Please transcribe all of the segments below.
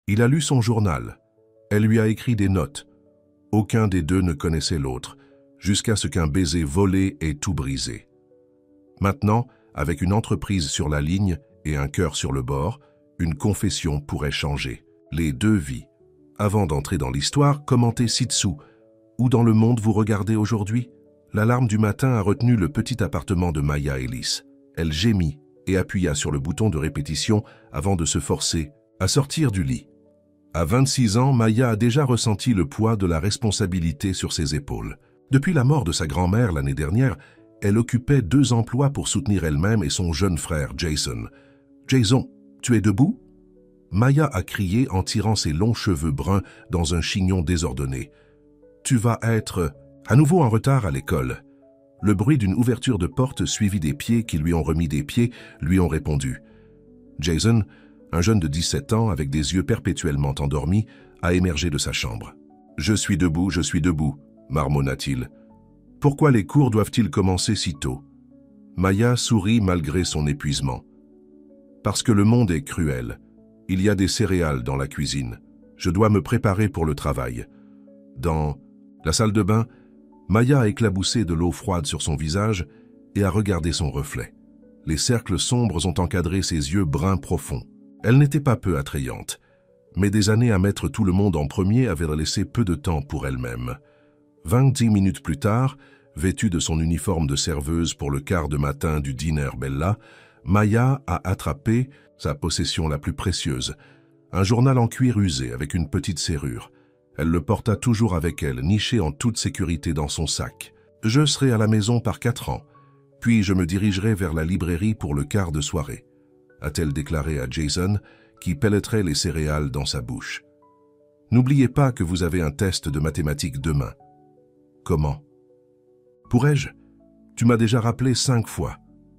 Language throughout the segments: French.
Il a lu son journal. Elle lui a écrit des notes. Aucun des deux ne connaissait l'autre, jusqu'à ce qu'un baiser volé ait tout brisé. Maintenant, avec une entreprise sur la ligne et un cœur sur le bord, une confession pourrait changer les deux vies. Avant d'entrer dans l'histoire, commentez ci-dessous. Où dans le monde vous regardez aujourd'hui? L'alarme du matin a retenu le petit appartement de Maya Ellis. Elle gémit et appuya sur le bouton de répétition avant de se forcer à sortir du lit. À 26 ans, Maya a déjà ressenti le poids de la responsabilité sur ses épaules. Depuis la mort de sa grand-mère l'année dernière, elle occupait 2 emplois pour soutenir elle-même et son jeune frère Jason. « Jason, tu es debout ?» Maya a crié en tirant ses longs cheveux bruns dans un chignon désordonné. « Tu vas être à nouveau en retard à l'école. » Le bruit d'une ouverture de porte suivi des pieds qui lui ont remis des pieds lui ont répondu. Jason, un jeune de 17 ans avec des yeux perpétuellement endormis, a émergé de sa chambre. « Je suis debout, marmonna-t-il. « Pourquoi les cours doivent-ils commencer si tôt ?» Maya sourit malgré son épuisement. « Parce que le monde est cruel. Il y a des céréales dans la cuisine. Je dois me préparer pour le travail. » Dans la salle de bain, Maya a éclaboussé de l'eau froide sur son visage et a regardé son reflet. Les cercles sombres ont encadré ses yeux bruns profonds. Elle n'était pas peu attrayante, mais des années à mettre tout le monde en premier avaient laissé peu de temps pour elle-même. 20 minutes plus tard, vêtue de son uniforme de serveuse pour le quart de matin du dîner Bella, Maya a attrapé sa possession la plus précieuse, un journal en cuir usé avec une petite serrure. Elle le porta toujours avec elle, niché en toute sécurité dans son sac. « Je serai à la maison par 4 ans, puis je me dirigerai vers la librairie pour le quart de soirée », a-t-elle déclaré à Jason, qui pelletrait les céréales dans sa bouche. « N'oubliez pas que vous avez un test de mathématiques demain. » « Comment ? » « Pourrais-je ? Tu m'as déjà rappelé 5 fois, »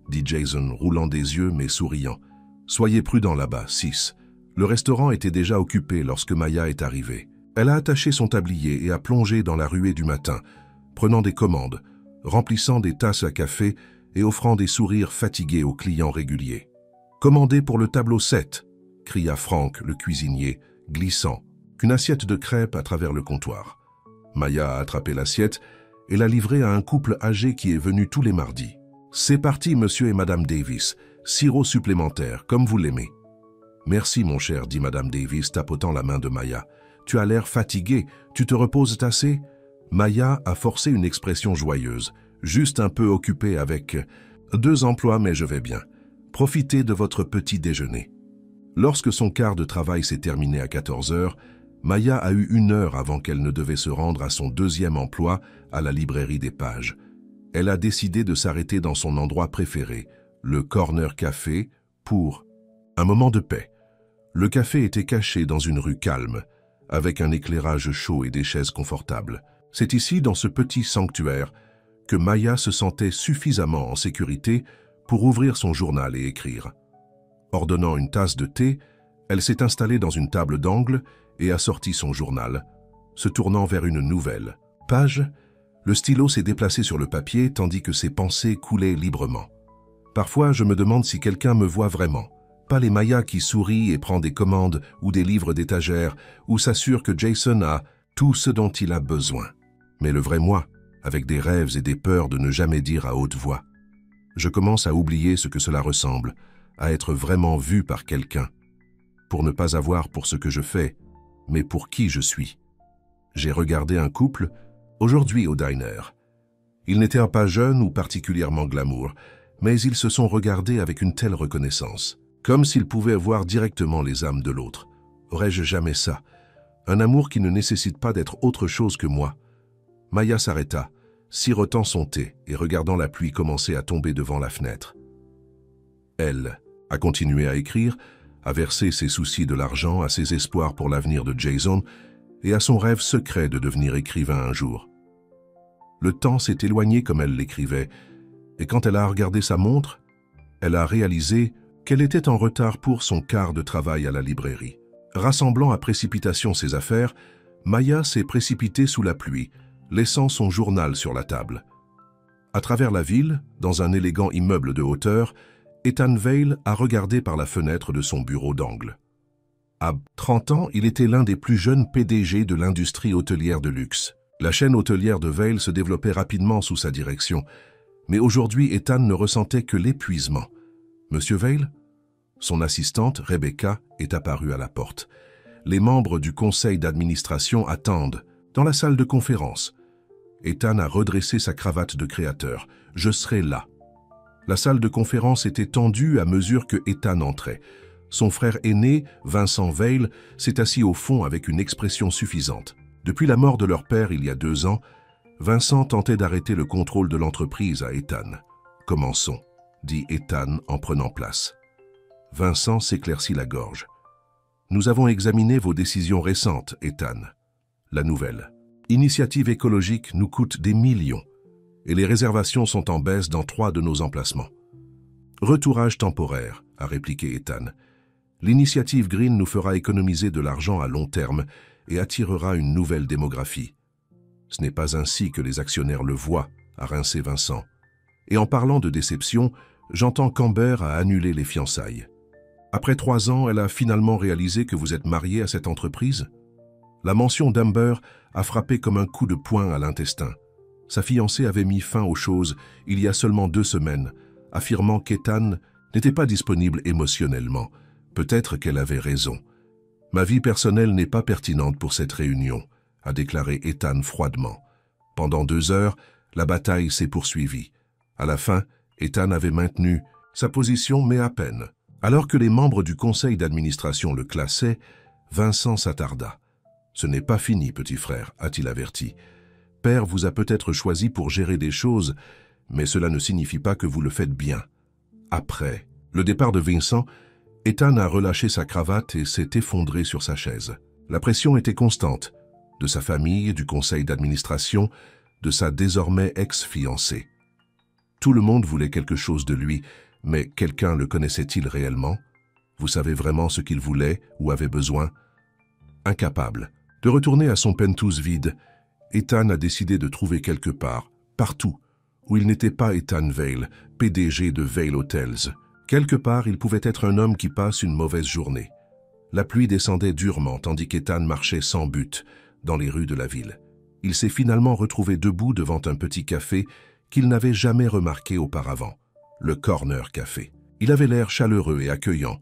dit Jason, roulant des yeux mais souriant. « Soyez prudent là-bas, 6. » Le restaurant était déjà occupé lorsque Maya est arrivée. Elle a attaché son tablier et a plongé dans la ruée du matin, prenant des commandes, remplissant des tasses à café et offrant des sourires fatigués aux clients réguliers. « Commandez pour le tableau 7 !» cria Frank, le cuisinier, glissant qu'une assiette de crêpes à travers le comptoir. Maya a attrapé l'assiette et l'a livrée à un couple âgé qui est venu tous les mardis. « C'est parti, monsieur et madame Davis. Sirop supplémentaire, comme vous l'aimez. »« Merci, mon cher, » dit madame Davis, tapotant la main de Maya. « Tu as l'air fatigué. Tu te reposes assez ?» Maya a forcé une expression joyeuse. « Juste un peu occupée avec 2 emplois, mais je vais bien. Profitez de votre petit déjeuner. » Lorsque son quart de travail s'est terminé à 14 heures, Maya a eu 1 heure avant qu'elle ne devait se rendre à son 2e emploi à la librairie des pages. Elle a décidé de s'arrêter dans son endroit préféré, le Corner Café, pour un moment de paix. Le café était caché dans une rue calme, avec un éclairage chaud et des chaises confortables. C'est ici, dans ce petit sanctuaire, que Maya se sentait suffisamment en sécurité pour ouvrir son journal et écrire. Ordonnant une tasse de thé, elle s'est installée dans une table d'angle et a sorti son journal, se tournant vers une nouvelle page. Le stylo s'est déplacé sur le papier tandis que ses pensées coulaient librement. Parfois, je me demande si quelqu'un me voit vraiment. Pas les Maya qui sourit et prend des commandes ou des livres d'étagère ou s'assure que Jason a tout ce dont il a besoin. Mais le vrai moi, avec des rêves et des peurs de ne jamais dire à haute voix. Je commence à oublier ce que cela ressemble, à être vraiment vu par quelqu'un, pour ne pas avoir pour ce que je fais, mais pour qui je suis. J'ai regardé un couple aujourd'hui au diner. Ils n'étaient pas jeunes ou particulièrement glamour, mais ils se sont regardés avec une telle reconnaissance, comme s'ils pouvaient voir directement les âmes de l'autre. Aurais-je jamais ça? Un amour qui ne nécessite pas d'être autre chose que moi. Maya s'arrêta, sirotant son thé et regardant la pluie commencer à tomber devant la fenêtre. Elle a continué à écrire, à verser ses soucis de l'argent, à ses espoirs pour l'avenir de Jason et à son rêve secret de devenir écrivain un jour. Le temps s'est éloigné comme elle l'écrivait, et quand elle a regardé sa montre, elle a réalisé qu'elle était en retard pour son quart de travail à la librairie. Rassemblant à précipitation ses affaires, Maya s'est précipitée sous la pluie, laissant son journal sur la table. À travers la ville, dans un élégant immeuble de hauteur, Ethan Vale a regardé par la fenêtre de son bureau d'angle. À 30 ans, il était l'un des plus jeunes PDG de l'industrie hôtelière de luxe. La chaîne hôtelière de Vail se développait rapidement sous sa direction, mais aujourd'hui Ethan ne ressentait que l'épuisement. « Monsieur Vail ?» Son assistante, Rebecca, est apparue à la porte. Les membres du conseil d'administration attendent, dans la salle de conférence. Ethan a redressé sa cravate de créateur. « Je serai là. » La salle de conférence était tendue à mesure que Ethan entrait. Son frère aîné, Vincent Vail, s'est assis au fond avec une expression suffisante. Depuis la mort de leur père il y a 2 ans, Vincent tentait d'arrêter le contrôle de l'entreprise à Ethan. « Commençons », dit Ethan en prenant place. Vincent s'éclaircit la gorge. « Nous avons examiné vos décisions récentes, Ethan. La nouvelle. Initiative écologique nous coûte des millions et les réservations sont en baisse dans 3 de nos emplacements. Retourage temporaire, a répliqué Ethan. L'initiative Green nous fera économiser de l'argent à long terme et attirera une nouvelle démographie. Ce n'est pas ainsi que les actionnaires le voient, a rincé Vincent. Et en parlant de déception, j'entends qu'Amber a annulé les fiançailles. Après 3 ans, elle a finalement réalisé que vous êtes marié à cette entreprise? La mention d'Amber a frappé comme un coup de poing à l'intestin. Sa fiancée avait mis fin aux choses il y a seulement 2 semaines, affirmant qu'Ethan n'était pas disponible émotionnellement. Peut-être qu'elle avait raison. « Ma vie personnelle n'est pas pertinente pour cette réunion », a déclaré Ethan froidement. Pendant 2 heures, la bataille s'est poursuivie. À la fin, Ethan avait maintenu sa position, mais à peine. Alors que les membres du conseil d'administration le classaient, Vincent s'attarda. « Ce n'est pas fini, petit frère, a-t-il averti. Père vous a peut-être choisi pour gérer des choses, mais cela ne signifie pas que vous le faites bien. » Après le départ de Vincent, Ethan a relâché sa cravate et s'est effondré sur sa chaise. La pression était constante, de sa famille, du conseil d'administration, de sa désormais ex-fiancée. Tout le monde voulait quelque chose de lui, mais quelqu'un le connaissait-il réellement? Vous savez vraiment ce qu'il voulait ou avait besoin? Incapable de retourner à son penthouse vide, Ethan a décidé de trouver quelque part, partout, où il n'était pas Ethan Vail, PDG de Vail Hotels. Quelque part, il pouvait être un homme qui passe une mauvaise journée. La pluie descendait durement, tandis qu'Ethan marchait sans but dans les rues de la ville. Il s'est finalement retrouvé debout devant un petit café qu'il n'avait jamais remarqué auparavant, le Corner Café. Il avait l'air chaleureux et accueillant,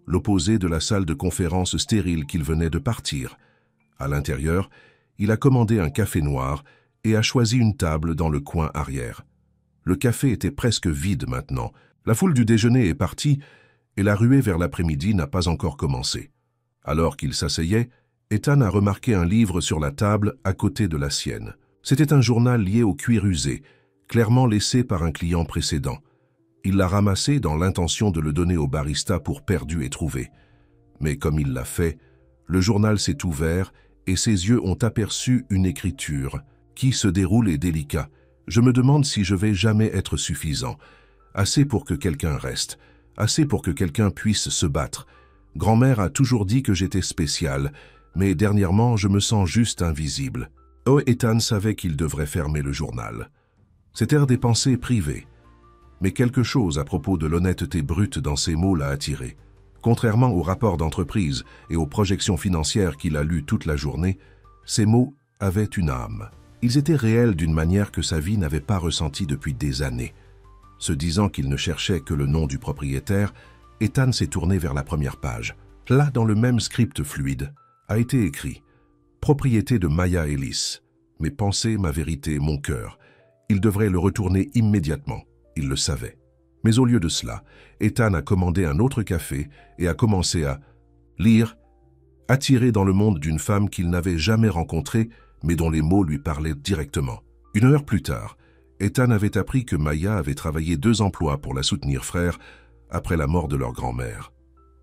l'opposé de la salle de conférence stérile qu'il venait de partir. À l'intérieur, il a commandé un café noir et a choisi une table dans le coin arrière. Le café était presque vide maintenant. La foule du déjeuner est partie et la ruée vers l'après-midi n'a pas encore commencé. Alors qu'il s'asseyait, Ethan a remarqué un livre sur la table à côté de la sienne. C'était un journal lié au cuir usé, clairement laissé par un client précédent. Il l'a ramassé dans l'intention de le donner au barista pour perdu et trouvé. Mais comme il l'a fait, le journal s'est ouvert et ses yeux ont aperçu une écriture qui se déroule et délicat. Je me demande si je vais jamais être suffisant. Assez pour que quelqu'un reste, assez pour que quelqu'un puisse se battre. Grand-mère a toujours dit que j'étais spécial, mais dernièrement je me sens juste invisible. Oh, Ethan savait qu'il devrait fermer le journal. C'étaient des pensées privées. Mais quelque chose à propos de l'honnêteté brute dans ces mots l'a attiré. Contrairement aux rapports d'entreprise et aux projections financières qu'il a lues toute la journée, ces mots avaient une âme. Ils étaient réels d'une manière que sa vie n'avait pas ressentie depuis des années. Se disant qu'il ne cherchait que le nom du propriétaire, Ethan s'est tourné vers la première page. Là, dans le même script fluide, a été écrit « Propriété de Maya Ellis. Mes pensées, ma vérité, mon cœur. » Il devrait le retourner immédiatement. Il le savait. Mais au lieu de cela, Ethan a commandé un autre café et a commencé à lire, attiré dans le monde d'une femme qu'il n'avait jamais rencontrée, mais dont les mots lui parlaient directement. 1 heure plus tard, Ethan avait appris que Maya avait travaillé 2 emplois pour la soutenir frère après la mort de leur grand-mère.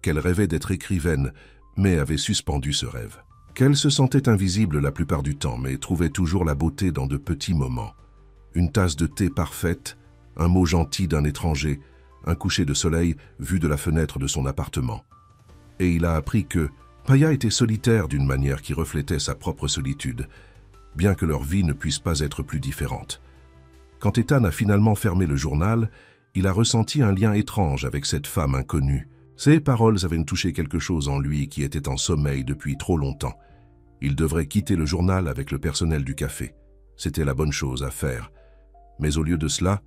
Qu'elle rêvait d'être écrivaine, mais avait suspendu ce rêve. Qu'elle se sentait invisible la plupart du temps, mais trouvait toujours la beauté dans de petits moments. Une tasse de thé parfaite, un mot gentil d'un étranger, un coucher de soleil vu de la fenêtre de son appartement. Et il a appris que Maya était solitaire d'une manière qui reflétait sa propre solitude, bien que leur vie ne puisse pas être plus différente. Quand Ethan a finalement fermé le journal, il a ressenti un lien étrange avec cette femme inconnue. Ces paroles avaient touché quelque chose en lui qui était en sommeil depuis trop longtemps. Il devrait quitter le journal avec le personnel du café. C'était la bonne chose à faire. Mais au lieu de cela,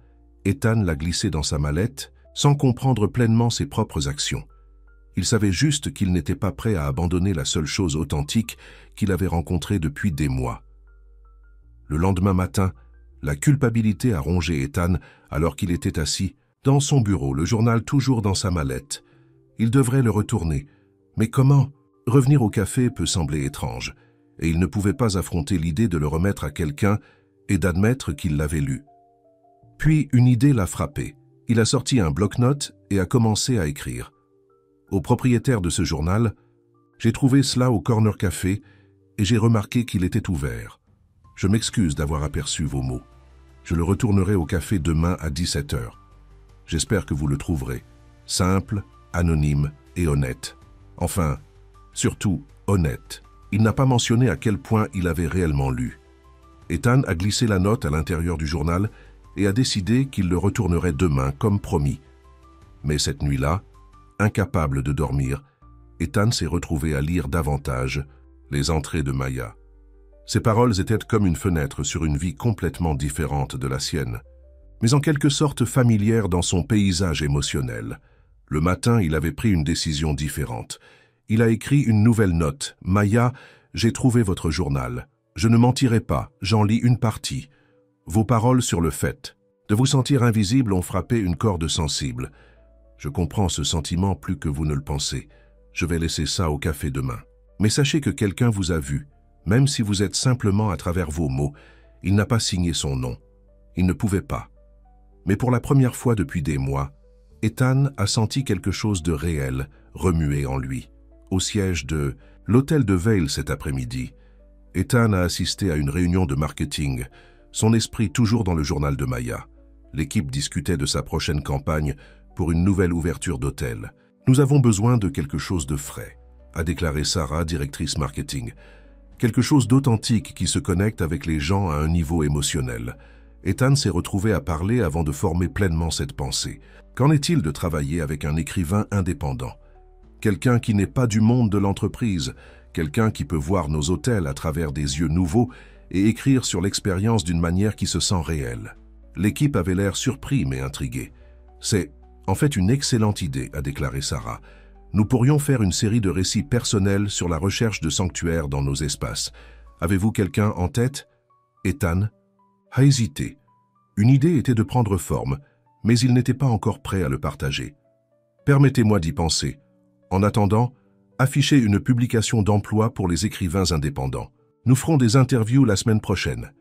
Ethan l'a glissé dans sa mallette sans comprendre pleinement ses propres actions. Il savait juste qu'il n'était pas prêt à abandonner la seule chose authentique qu'il avait rencontrée depuis des mois. Le lendemain matin, la culpabilité a rongé Ethan alors qu'il était assis dans son bureau, le journal toujours dans sa mallette. Il devrait le retourner. Mais comment? Revenir au café peut sembler étrange, et il ne pouvait pas affronter l'idée de le remettre à quelqu'un et d'admettre qu'il l'avait lu. Puis une idée l'a frappé. Il a sorti un bloc-notes et a commencé à écrire. Au propriétaire de ce journal, j'ai trouvé cela au Corner Café et j'ai remarqué qu'il était ouvert. Je m'excuse d'avoir aperçu vos mots. Je le retournerai au café demain à 17 h. J'espère que vous le trouverez. Simple, anonyme et honnête. Enfin, surtout honnête. Il n'a pas mentionné à quel point il avait réellement lu. Ethan a glissé la note à l'intérieur du journal et a décidé qu'il le retournerait demain comme promis. Mais cette nuit-là, incapable de dormir, Ethan s'est retrouvé à lire davantage les entrées de Maya. Ses paroles étaient comme une fenêtre sur une vie complètement différente de la sienne, mais en quelque sorte familière dans son paysage émotionnel. Le matin, il avait pris une décision différente. Il a écrit une nouvelle note. « Maya, j'ai trouvé votre journal. Je ne mentirai pas, j'en lis une partie. Vos paroles sur le fait de vous sentir invisible ont frappé une corde sensible. Je comprends ce sentiment plus que vous ne le pensez. Je vais laisser ça au café demain. Mais sachez que quelqu'un vous a vu, même si vous êtes simplement à travers vos mots. Il n'a pas signé son nom. Il ne pouvait pas. Mais pour la première fois depuis des mois, Ethan a senti quelque chose de réel remuer en lui. Au siège de l'hôtel de Vail cet après-midi, Ethan a assisté à une réunion de marketing, son esprit toujours dans le journal de Maya. L'équipe discutait de sa prochaine campagne pour une nouvelle ouverture d'hôtel. « Nous avons besoin de quelque chose de frais », a déclaré Sarah, directrice marketing. Quelque chose d'authentique qui se connecte avec les gens à un niveau émotionnel. Ethan s'est retrouvé à parler avant de former pleinement cette pensée. Qu'en est-il de travailler avec un écrivain indépendant? Quelqu'un qui n'est pas du monde de l'entreprise, quelqu'un qui peut voir nos hôtels à travers des yeux nouveaux et écrire sur l'expérience d'une manière qui se sent réelle. L'équipe avait l'air surpris mais intriguée. « C'est en fait une excellente idée », a déclaré Sarah. « Nous pourrions faire une série de récits personnels sur la recherche de sanctuaires dans nos espaces. Avez-vous quelqu'un en tête ?» Ethan a hésité. Une idée était de prendre forme, mais il n'était pas encore prêt à le partager. « Permettez-moi d'y penser. En attendant, affichez une publication d'emploi pour les écrivains indépendants. Nous ferons des interviews la semaine prochaine. »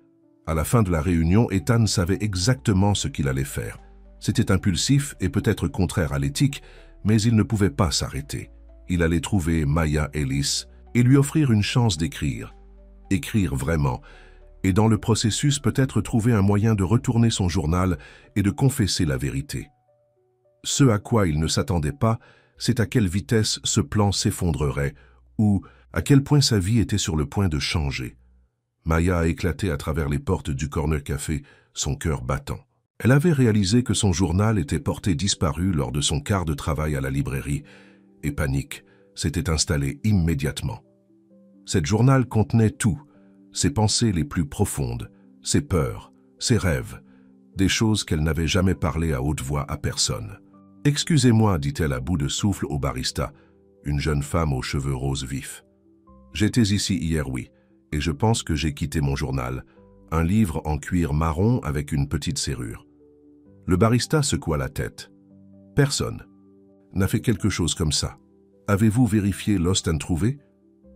À la fin de la réunion, Ethan savait exactement ce qu'il allait faire. C'était impulsif et peut-être contraire à l'éthique, mais il ne pouvait pas s'arrêter. Il allait trouver Maya Ellis et lui offrir une chance d'écrire. Écrire vraiment. Et dans le processus, peut-être trouver un moyen de retourner son journal et de confesser la vérité. Ce à quoi il ne s'attendait pas, c'est à quelle vitesse ce plan s'effondrerait ou à quel point sa vie était sur le point de changer. Maya a éclaté à travers les portes du Corner Café, son cœur battant. Elle avait réalisé que son journal était porté disparu lors de son quart de travail à la librairie, et panique s'était installée immédiatement. Cette journal contenait tout, ses pensées les plus profondes, ses peurs, ses rêves, des choses qu'elle n'avait jamais parlé à haute voix à personne. « Excusez-moi », dit-elle à bout de souffle au barista, une jeune femme aux cheveux roses vifs. « J'étais ici hier, oui. Et je pense que j'ai quitté mon journal, un livre en cuir marron avec une petite serrure. » Le barista secoua la tête. « Personne n'a fait quelque chose comme ça. Avez-vous vérifié Lost and Trouvé?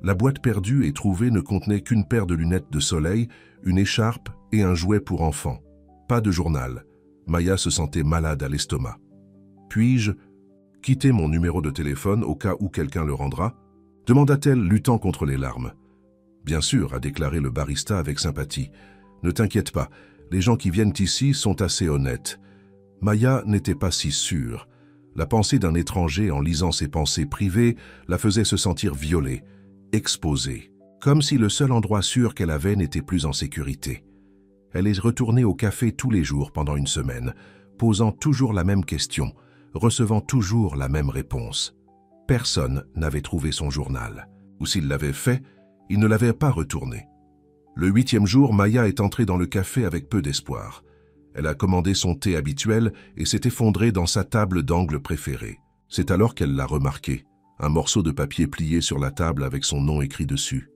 La boîte perdue et trouvée ne contenait qu'une paire de lunettes de soleil, une écharpe et un jouet pour enfants. Pas de journal. » Maya se sentait malade à l'estomac. « Puis-je quitter mon numéro de téléphone au cas où quelqu'un le rendra ?» demanda-t-elle, luttant contre les larmes. « Bien sûr », a déclaré le barista avec sympathie. « Ne t'inquiète pas, les gens qui viennent ici sont assez honnêtes. » Maya n'était pas si sûre. La pensée d'un étranger en lisant ses pensées privées la faisait se sentir violée, exposée, comme si le seul endroit sûr qu'elle avait n'était plus en sécurité. Elle est retournée au café tous les jours pendant une semaine, posant toujours la même question, recevant toujours la même réponse. Personne n'avait trouvé son journal. Ou s'il l'avait fait, il ne l'avait pas retourné. Le 8e jour, Maya est entrée dans le café avec peu d'espoir. Elle a commandé son thé habituel et s'est effondrée dans sa table d'angle préférée. C'est alors qu'elle l'a remarqué, un morceau de papier plié sur la table avec son nom écrit dessus.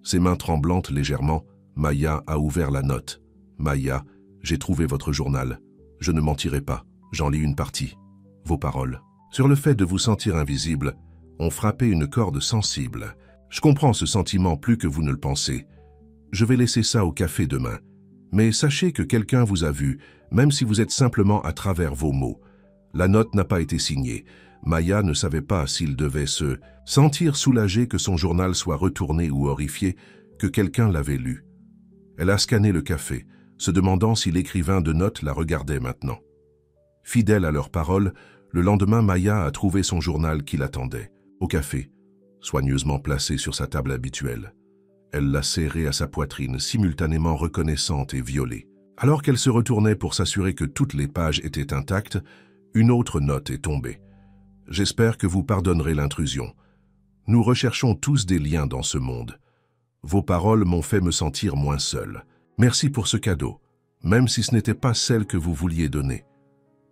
Ses mains tremblantes légèrement, Maya a ouvert la note. « Maya, j'ai trouvé votre journal. Je ne mentirai pas, j'en lis une partie. Vos paroles. Sur le fait de vous sentir invisible, ont frappé une corde sensible. Je comprends ce sentiment plus que vous ne le pensez. Je vais laisser ça au café demain. Mais sachez que quelqu'un vous a vu, même si vous êtes simplement à travers vos mots. La note n'a pas été signée. Maya ne savait pas s'il devait se sentir soulagé que son journal soit retourné ou horrifié que quelqu'un l'avait lu. Elle a scanné le café, se demandant si l'écrivain de notes la regardait maintenant. Fidèle à leurs paroles, le lendemain, Maya a trouvé son journal qui l'attendait, au café, soigneusement placé sur sa table habituelle. Elle l'a serré à sa poitrine, simultanément reconnaissante et violée. Alors qu'elle se retournait pour s'assurer que toutes les pages étaient intactes, une autre note est tombée. « J'espère que vous pardonnerez l'intrusion. Nous recherchons tous des liens dans ce monde. Vos paroles m'ont fait me sentir moins seul. Merci pour ce cadeau, même si ce n'était pas celle que vous vouliez donner. »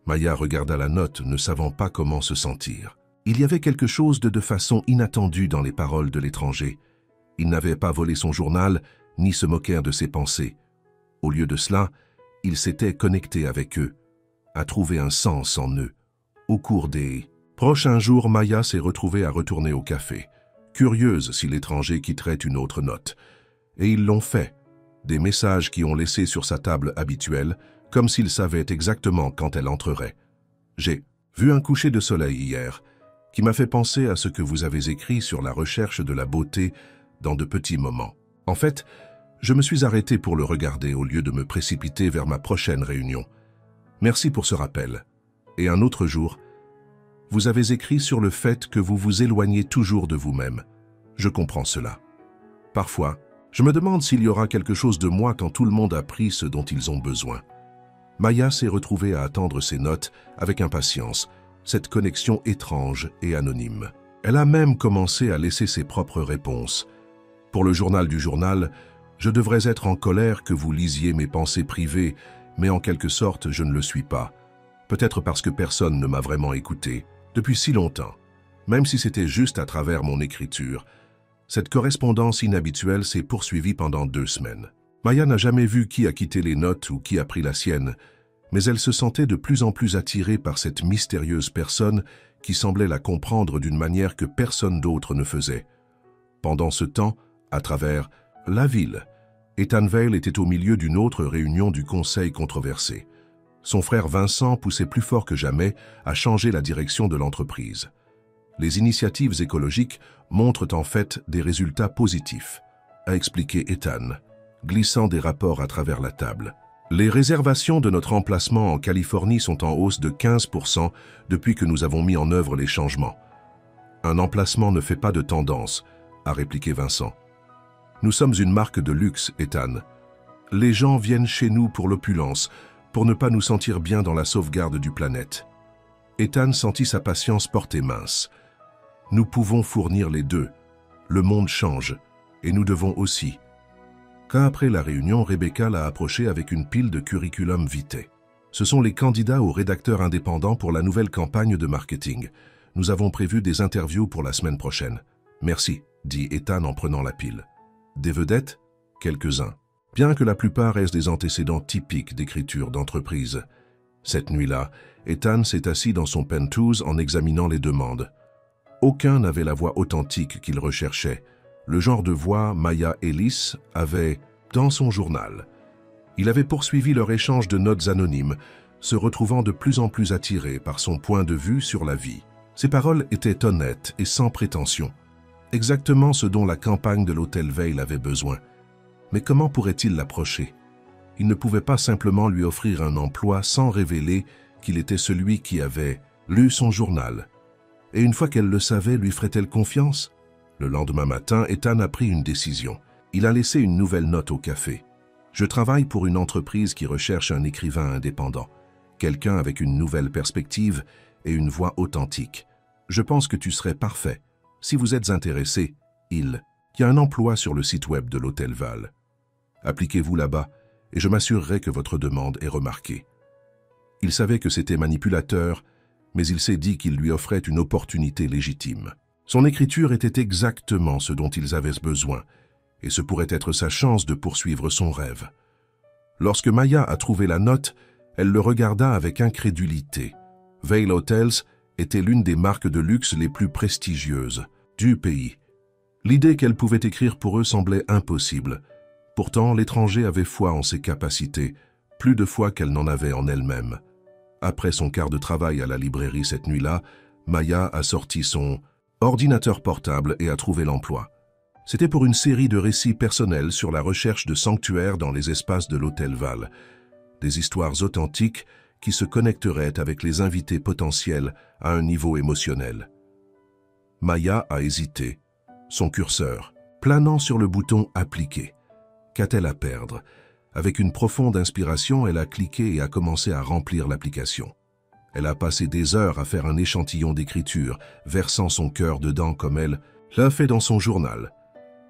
Maya regarda la note, ne savant pas comment se sentir. Il y avait quelque chose de façon inattendue dans les paroles de l'étranger. Il n'avait pas volé son journal, ni se moquer de ses pensées. Au lieu de cela, il s'était connecté avec eux, a trouvé un sens en eux. Au cours des prochains jours, Maya s'est retrouvée à retourner au café, curieuse si l'étranger quitterait une autre note. Et ils l'ont fait. Des messages qui ont laissé sur sa table habituelle, comme s'il savait exactement quand elle entrerait. « J'ai vu un coucher de soleil hier, qui m'a fait penser à ce que vous avez écrit sur la recherche de la beauté dans de petits moments. En fait, je me suis arrêté pour le regarder au lieu de me précipiter vers ma prochaine réunion. Merci pour ce rappel. Et un autre jour, vous avez écrit sur le fait que vous vous éloignez toujours de vous-même. Je comprends cela. Parfois, je me demande s'il y aura quelque chose de moi quand tout le monde a pris ce dont ils ont besoin. » Maya s'est retrouvée à attendre ses notes avec impatience, cette connexion étrange et anonyme. Elle a même commencé à laisser ses propres réponses. Pour le journal du journal, je devrais être en colère que vous lisiez mes pensées privées, mais en quelque sorte, je ne le suis pas. Peut-être parce que personne ne m'a vraiment écouté, depuis si longtemps. Même si c'était juste à travers mon écriture, cette correspondance inhabituelle s'est poursuivie pendant 2 semaines. Maya n'a jamais vu qui a quitté les notes ou qui a pris la sienne, mais elle se sentait de plus en plus attirée par cette mystérieuse personne qui semblait la comprendre d'une manière que personne d'autre ne faisait. Pendant ce temps, à travers la ville, Ethan Vale était au milieu d'une autre réunion du conseil controversé. Son frère Vincent poussait plus fort que jamais à changer la direction de l'entreprise. Les initiatives écologiques montrent en fait des résultats positifs, a expliqué Ethan, glissant des rapports à travers la table. Les réservations de notre emplacement en Californie sont en hausse de 15% depuis que nous avons mis en œuvre les changements. Un emplacement ne fait pas de tendance, a répliqué Vincent. Nous sommes une marque de luxe, Ethan. Les gens viennent chez nous pour l'opulence, pour ne pas nous sentir bien dans la sauvegarde du planète. Ethan sentit sa patience portée mince. Nous pouvons fournir les deux. Le monde change, et nous devons aussi. Quand après la réunion, Rebecca l'a approché avec une pile de curriculum vitae. Ce sont les candidats aux rédacteurs indépendants pour la nouvelle campagne de marketing. Nous avons prévu des interviews pour la semaine prochaine. Merci, dit Ethan en prenant la pile. Des vedettes? Quelques-uns. Bien que la plupart aient des antécédents typiques d'écriture d'entreprise. Cette nuit-là, Ethan s'est assis dans son penthouse en examinant les demandes. Aucun n'avait la voix authentique qu'il recherchait. Le genre de voix Maya Ellis avait dans son journal. Il avait poursuivi leur échange de notes anonymes, se retrouvant de plus en plus attiré par son point de vue sur la vie. Ses paroles étaient honnêtes et sans prétention. Exactement ce dont la campagne de l'Hôtel Vale avait besoin. Mais comment pourrait-il l'approcher? Il ne pouvait pas simplement lui offrir un emploi sans révéler qu'il était celui qui avait lu son journal. Et une fois qu'elle le savait, lui ferait-elle confiance? Le lendemain matin, Ethan a pris une décision. Il a laissé une nouvelle note au café. « Je travaille pour une entreprise qui recherche un écrivain indépendant, quelqu'un avec une nouvelle perspective et une voix authentique. Je pense que tu serais parfait. Si vous êtes intéressé, il y a un emploi sur le site web de l'Hôtel Val. Appliquez-vous là-bas et je m'assurerai que votre demande est remarquée. Il savait que c'était manipulateur, mais il s'est dit qu'il lui offrait une opportunité légitime. Son écriture était exactement ce dont ils avaient besoin, et ce pourrait être sa chance de poursuivre son rêve. Lorsque Maya a trouvé la note, elle le regarda avec incrédulité. Vail Hotels était l'une des marques de luxe les plus prestigieuses du pays. L'idée qu'elle pouvait écrire pour eux semblait impossible. Pourtant, l'étranger avait foi en ses capacités, plus de foi qu'elle n'en avait en elle-même. Après son quart de travail à la librairie cette nuit-là, Maya a sorti son ordinateur portable et a trouvé l'emploi. C'était pour une série de récits personnels sur la recherche de sanctuaires dans les espaces de l'Hôtel Val. Des histoires authentiques qui se connecteraient avec les invités potentiels à un niveau émotionnel. Maya a hésité, son curseur planant sur le bouton « Appliquer ». Qu'a-t-elle à perdre? Avec une profonde inspiration, elle a cliqué et a commencé à remplir l'application. Elle a passé des heures à faire un échantillon d'écriture, versant son cœur dedans comme elle l'a fait dans son journal.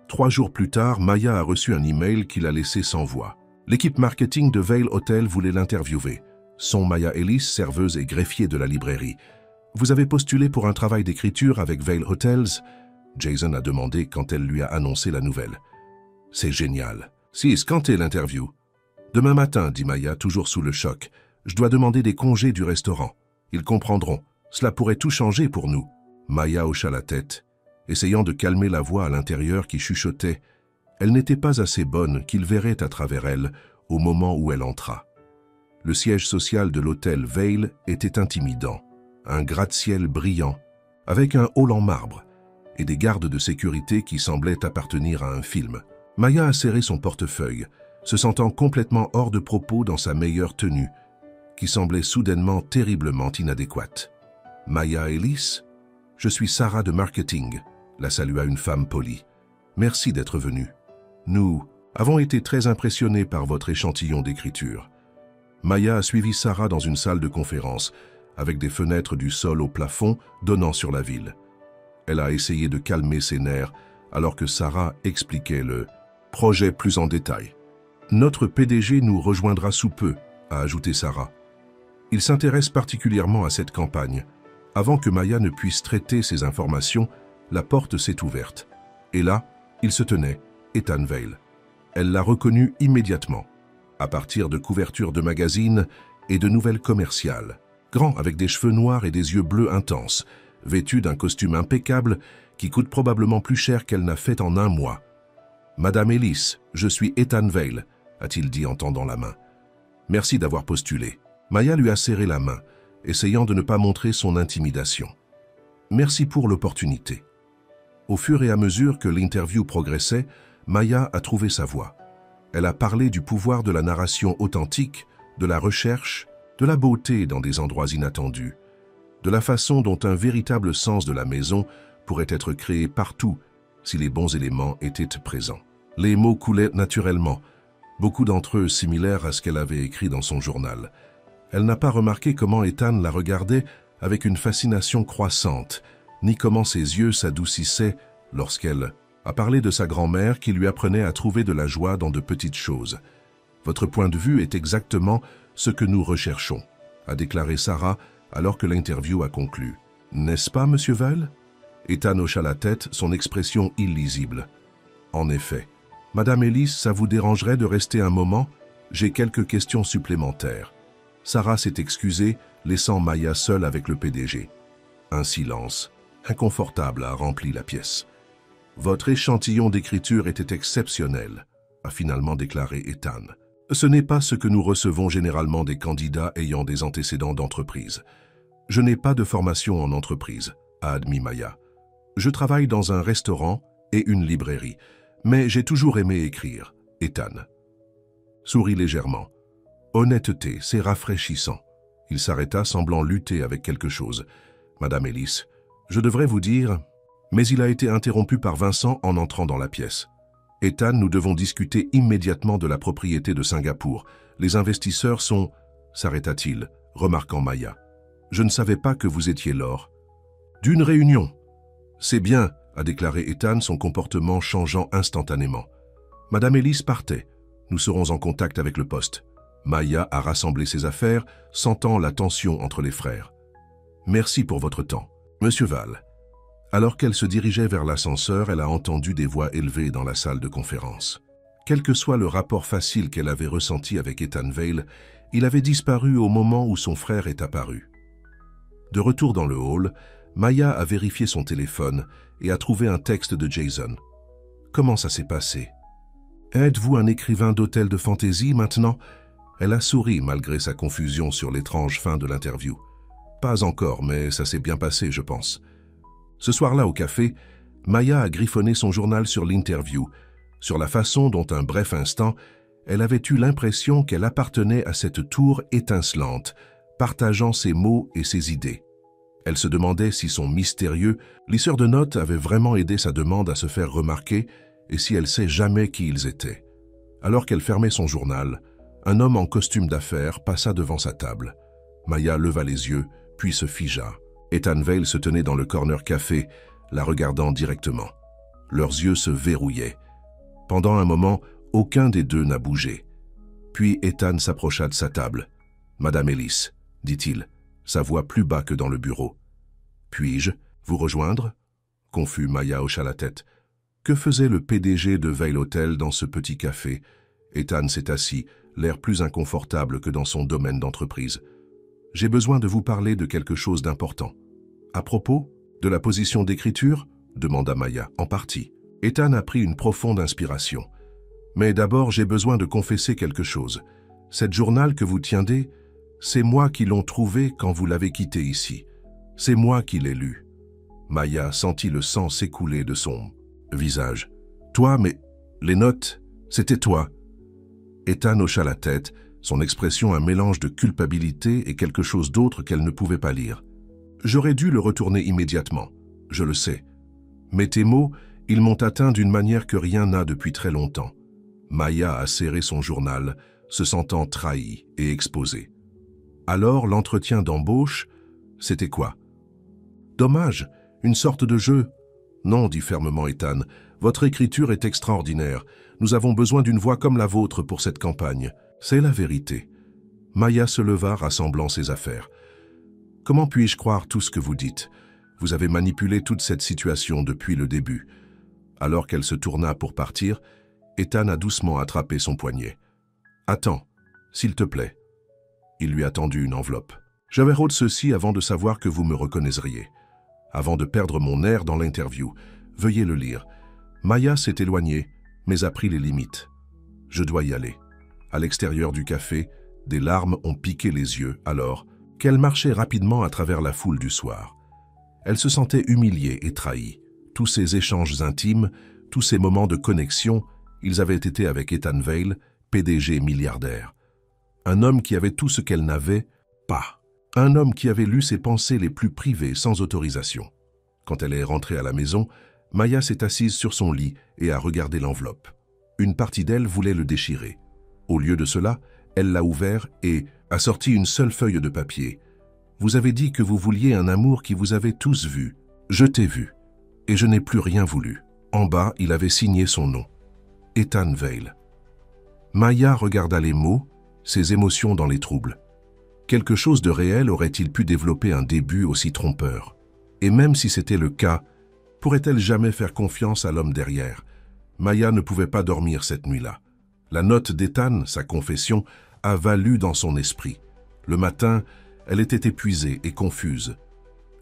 3 jours plus tard, Maya a reçu un email qui l'a laissé sans voix. L'équipe marketing de Vail Hotel voulait l'interviewer. Son Maya Ellis, serveuse et greffier de la librairie. « Vous avez postulé pour un travail d'écriture avec Vail Hotels ?» Jason a demandé quand elle lui a annoncé la nouvelle. « C'est génial. Sis, quand est l'interview ?»« Demain matin, dit Maya, toujours sous le choc. Je dois demander des congés du restaurant. Ils comprendront. Cela pourrait tout changer pour nous. » Maya hocha la tête, essayant de calmer la voix à l'intérieur qui chuchotait. Elle n'était pas assez bonne qu'il verrait à travers elle au moment où elle entra. Le siège social de l'hôtel Vail était intimidant, un gratte-ciel brillant, avec un hall en marbre et des gardes de sécurité qui semblaient appartenir à un film. Maya a serré son portefeuille, se sentant complètement hors de propos dans sa meilleure tenue, qui semblait soudainement terriblement inadéquate. « Maya Ellis, je suis Sarah de marketing », la salua une femme polie. « Merci d'être venue. Nous avons été très impressionnés par votre échantillon d'écriture. » Maya a suivi Sarah dans une salle de conférence, avec des fenêtres du sol au plafond donnant sur la ville. Elle a essayé de calmer ses nerfs alors que Sarah expliquait le projet plus en détail. « Notre PDG nous rejoindra sous peu », a ajouté Sarah. Il s'intéresse particulièrement à cette campagne. Avant que Maya ne puisse traiter ces informations, la porte s'est ouverte. Et là, il se tenait, Ethan Vail. Elle l'a reconnu immédiatement, à partir de couvertures de magazines et de nouvelles commerciales. Grand, avec des cheveux noirs et des yeux bleus intenses, vêtu d'un costume impeccable qui coûte probablement plus cher qu'elle n'a fait en 1 mois. « Madame Ellis, je suis Ethan Vail », a-t-il dit en tendant la main. « Merci d'avoir postulé. » Maya lui a serré la main, essayant de ne pas montrer son intimidation. « Merci pour l'opportunité. » Au fur et à mesure que l'interview progressait, Maya a trouvé sa voix. Elle a parlé du pouvoir de la narration authentique, de la recherche, de la beauté dans des endroits inattendus, de la façon dont un véritable sens de la maison pourrait être créé partout si les bons éléments étaient présents. Les mots coulaient naturellement, beaucoup d'entre eux similaires à ce qu'elle avait écrit dans son journal. Elle n'a pas remarqué comment Ethan la regardait avec une fascination croissante, ni comment ses yeux s'adoucissaient lorsqu'elle a parlé de sa grand-mère qui lui apprenait à trouver de la joie dans de petites choses. « Votre point de vue est exactement ce que nous recherchons », a déclaré Sarah alors que l'interview a conclu. « N'est-ce pas, Monsieur Vail ?» Ethan hocha la tête, son expression illisible. « En effet. Madame Ellis, ça vous dérangerait de rester un moment? J'ai quelques questions supplémentaires. » Sarah s'est excusée, laissant Maya seule avec le PDG. Un silence, inconfortable, a rempli la pièce. « Votre échantillon d'écriture était exceptionnel », a finalement déclaré Ethan. « Ce n'est pas ce que nous recevons généralement des candidats ayant des antécédents d'entreprise. Je n'ai pas de formation en entreprise », a admis Maya. « Je travaille dans un restaurant et une librairie, mais j'ai toujours aimé écrire. » Ethan sourit légèrement. Honnêteté, c'est rafraîchissant. Il s'arrêta, semblant lutter avec quelque chose. « Madame Ellis, je devrais vous dire... » Mais il a été interrompu par Vincent en entrant dans la pièce. « Ethan, nous devons discuter immédiatement de la propriété de Singapour. Les investisseurs sont... » s'arrêta-t-il, remarquant Maya. « Je ne savais pas que vous étiez Laure. » D'une réunion. C'est bien, a déclaré Ethan, son comportement changeant instantanément. Madame Ellis partait. Nous serons en contact avec le poste. Maya a rassemblé ses affaires, sentant la tension entre les frères. Merci pour votre temps. Monsieur Val. Alors qu'elle se dirigeait vers l'ascenseur, elle a entendu des voix élevées dans la salle de conférence. Quel que soit le rapport facile qu'elle avait ressenti avec Ethan Vale, il avait disparu au moment où son frère est apparu. De retour dans le hall, Maya a vérifié son téléphone et a trouvé un texte de Jason. Comment ça s'est passé? Êtes-vous un écrivain d'hôtel de fantaisie maintenant? Elle a souri malgré sa confusion sur l'étrange fin de l'interview. Pas encore, mais ça s'est bien passé, je pense. Ce soir-là au café, Maya a griffonné son journal sur l'interview, sur la façon dont un bref instant, elle avait eu l'impression qu'elle appartenait à cette tour étincelante, partageant ses mots et ses idées. Elle se demandait si son mystérieux lisseur de notes avait vraiment aidé sa demande à se faire remarquer et si elle sait jamais qui ils étaient. Alors qu'elle fermait son journal, un homme en costume d'affaires passa devant sa table. Maya leva les yeux, puis se figea. Ethan Vale se tenait dans le corner café, la regardant directement. Leurs yeux se verrouillaient. Pendant un moment, aucun des deux n'a bougé. Puis Ethan s'approcha de sa table. « Madame Ellis, dit-il, sa voix plus bas que dans le bureau. « Puis-je vous rejoindre ?» Confus, Maya hocha la tête. Que faisait le PDG de Vale Hotel dans ce petit café? Ethan s'est assis, l'air plus inconfortable que dans son domaine d'entreprise. « J'ai besoin de vous parler de quelque chose d'important. »« À propos de la position d'écriture ?» demanda Maya, en partie. Ethan a pris une profonde inspiration. « Mais d'abord, j'ai besoin de confesser quelque chose. Cette journal que vous tiendez, c'est moi qui l'ai trouvé quand vous l'avez quitté ici. C'est moi qui l'ai lu. » Maya sentit le sang s'écouler de son visage. « Toi, mais les notes, c'était toi. » Ethan hocha la tête, son expression un mélange de culpabilité et quelque chose d'autre qu'elle ne pouvait pas lire. « J'aurais dû le retourner immédiatement, je le sais. Mais tes mots, ils m'ont atteint d'une manière que rien n'a depuis très longtemps. » Maya a serré son journal, se sentant trahie et exposée. Alors l'entretien d'embauche, c'était quoi? Dommage, une sorte de jeu. Non, dit fermement Ethan, votre écriture est extraordinaire. Nous avons besoin d'une voix comme la vôtre pour cette campagne. C'est la vérité. Maya se leva, rassemblant ses affaires. Comment puis-je croire tout ce que vous dites? Vous avez manipulé toute cette situation depuis le début. Alors qu'elle se tourna pour partir, Ethan a doucement attrapé son poignet. Attends, s'il te plaît. Il lui a tendu une enveloppe. J'avais rôde ceci avant de savoir que vous me reconnaisseriez. Avant de perdre mon air dans l'interview, veuillez le lire. Maya s'est éloignée, mais a pris les limites. Je dois y aller. À l'extérieur du café, des larmes ont piqué les yeux alors qu'elle marchait rapidement à travers la foule du soir. Elle se sentait humiliée et trahie. Tous ces échanges intimes, tous ces moments de connexion, ils avaient été avec Ethan Vale, PDG milliardaire. Un homme qui avait tout ce qu'elle n'avait pas. Un homme qui avait lu ses pensées les plus privées sans autorisation. Quand elle est rentrée à la maison, Maya s'est assise sur son lit et a regardé l'enveloppe. Une partie d'elle voulait le déchirer. Au lieu de cela, elle l'a ouvert et a sorti une seule feuille de papier. Vous avez dit que vous vouliez un amour qui vous avait tous vu. Je t'ai vu. Et je n'ai plus rien voulu. En bas, il avait signé son nom. Ethan Vale. Maya regarda les mots, ses émotions dans les troubles. Quelque chose de réel aurait-il pu développer un début aussi trompeur? Et même si c'était le cas, pourrait-elle jamais faire confiance à l'homme derrière? Maya ne pouvait pas dormir cette nuit-là. La note d'Ethan, sa confession, a valu dans son esprit. Le matin, elle était épuisée et confuse.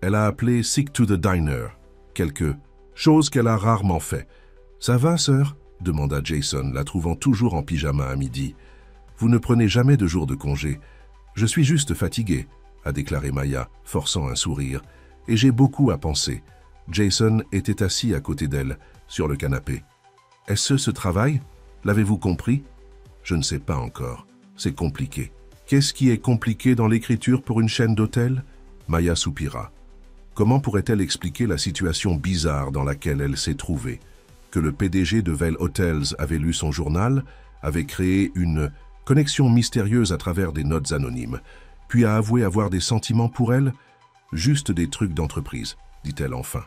Elle a appelé Sick to the Diner, quelque chose qu'elle a rarement fait. « Ça va, sœur ?» demanda Jason, la trouvant toujours en pyjama à midi. « Vous ne prenez jamais de jour de congé. Je suis juste fatiguée, » a déclaré Maya, forçant un sourire. « Et j'ai beaucoup à penser. » Jason était assis à côté d'elle, sur le canapé. « Est-ce ce travail? L'avez-vous compris? » « Je ne sais pas encore. C'est compliqué. » « Qu'est-ce qui est compliqué dans l'écriture pour une chaîne d'hôtels? » Maya soupira. Comment pourrait-elle expliquer la situation bizarre dans laquelle elle s'est trouvée? Que le PDG de Vale Hotels avait lu son journal, avait créé une connexion mystérieuse à travers des notes anonymes, puis a avoué avoir des sentiments pour elle? Juste des trucs d'entreprise. dit-elle enfin.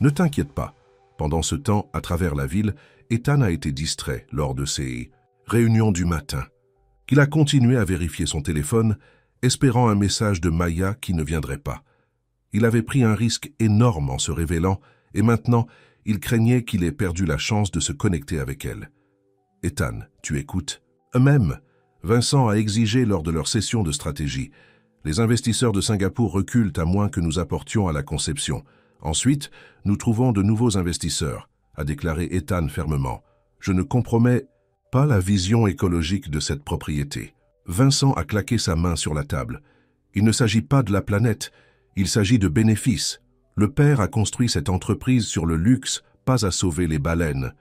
Ne t'inquiète pas. Pendant ce temps, à travers la ville, Ethan a été distrait lors de ses réunions du matin. Il a continué à vérifier son téléphone, espérant un message de Maya qui ne viendrait pas. Il avait pris un risque énorme en se révélant, et maintenant, il craignait qu'il ait perdu la chance de se connecter avec elle. « Ethan, tu écoutes ?» Même, Vincent a exigé lors de leur session de stratégie. Les investisseurs de Singapour reculent à moins que nous apportions à la conception. Ensuite, nous trouvons de nouveaux investisseurs, a déclaré Ethan fermement. Je ne compromets pas la vision écologique de cette propriété. Vincent a claqué sa main sur la table. Il ne s'agit pas de la planète, il s'agit de bénéfices. Le père a construit cette entreprise sur le luxe, pas à sauver les baleines.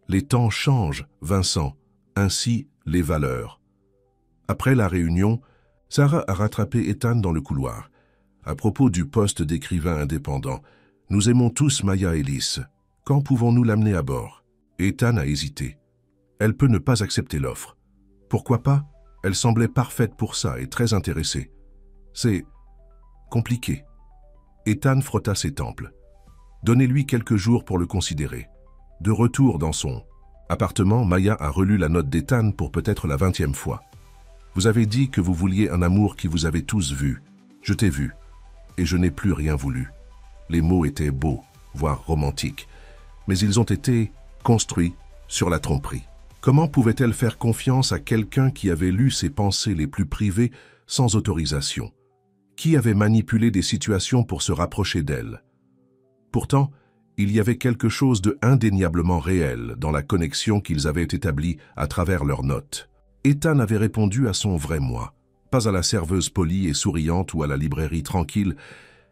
Les temps changent, Vincent, ainsi les valeurs. Après la réunion, Sarah a rattrapé Ethan dans le couloir. À propos du poste d'écrivain indépendant, nous aimons tous Maya Ellis. Quand pouvons-nous l'amener à bord? Ethan a hésité. Elle peut ne pas accepter l'offre. Pourquoi pas? Elle semblait parfaite pour ça et très intéressée. C'est compliqué. Ethan frotta ses tempes. Donnez-lui quelques jours pour le considérer. De retour dans son appartement, Maya a relu la note d'Ethan pour peut-être la 20e fois. Vous avez dit que vous vouliez un amour qui vous avait tous vu. Je t'ai vu. Et je n'ai plus rien voulu. Les mots étaient beaux, voire romantiques. Mais ils ont été construits sur la tromperie. Comment pouvait-elle faire confiance à quelqu'un qui avait lu ses pensées les plus privées sans autorisation? Qui avait manipulé des situations pour se rapprocher d'elle? Pourtant, il y avait quelque chose de indéniablement réel dans la connexion qu'ils avaient établie à travers leurs notes. Ethan avait répondu à son vrai moi, pas à la serveuse polie et souriante ou à la librairie tranquille,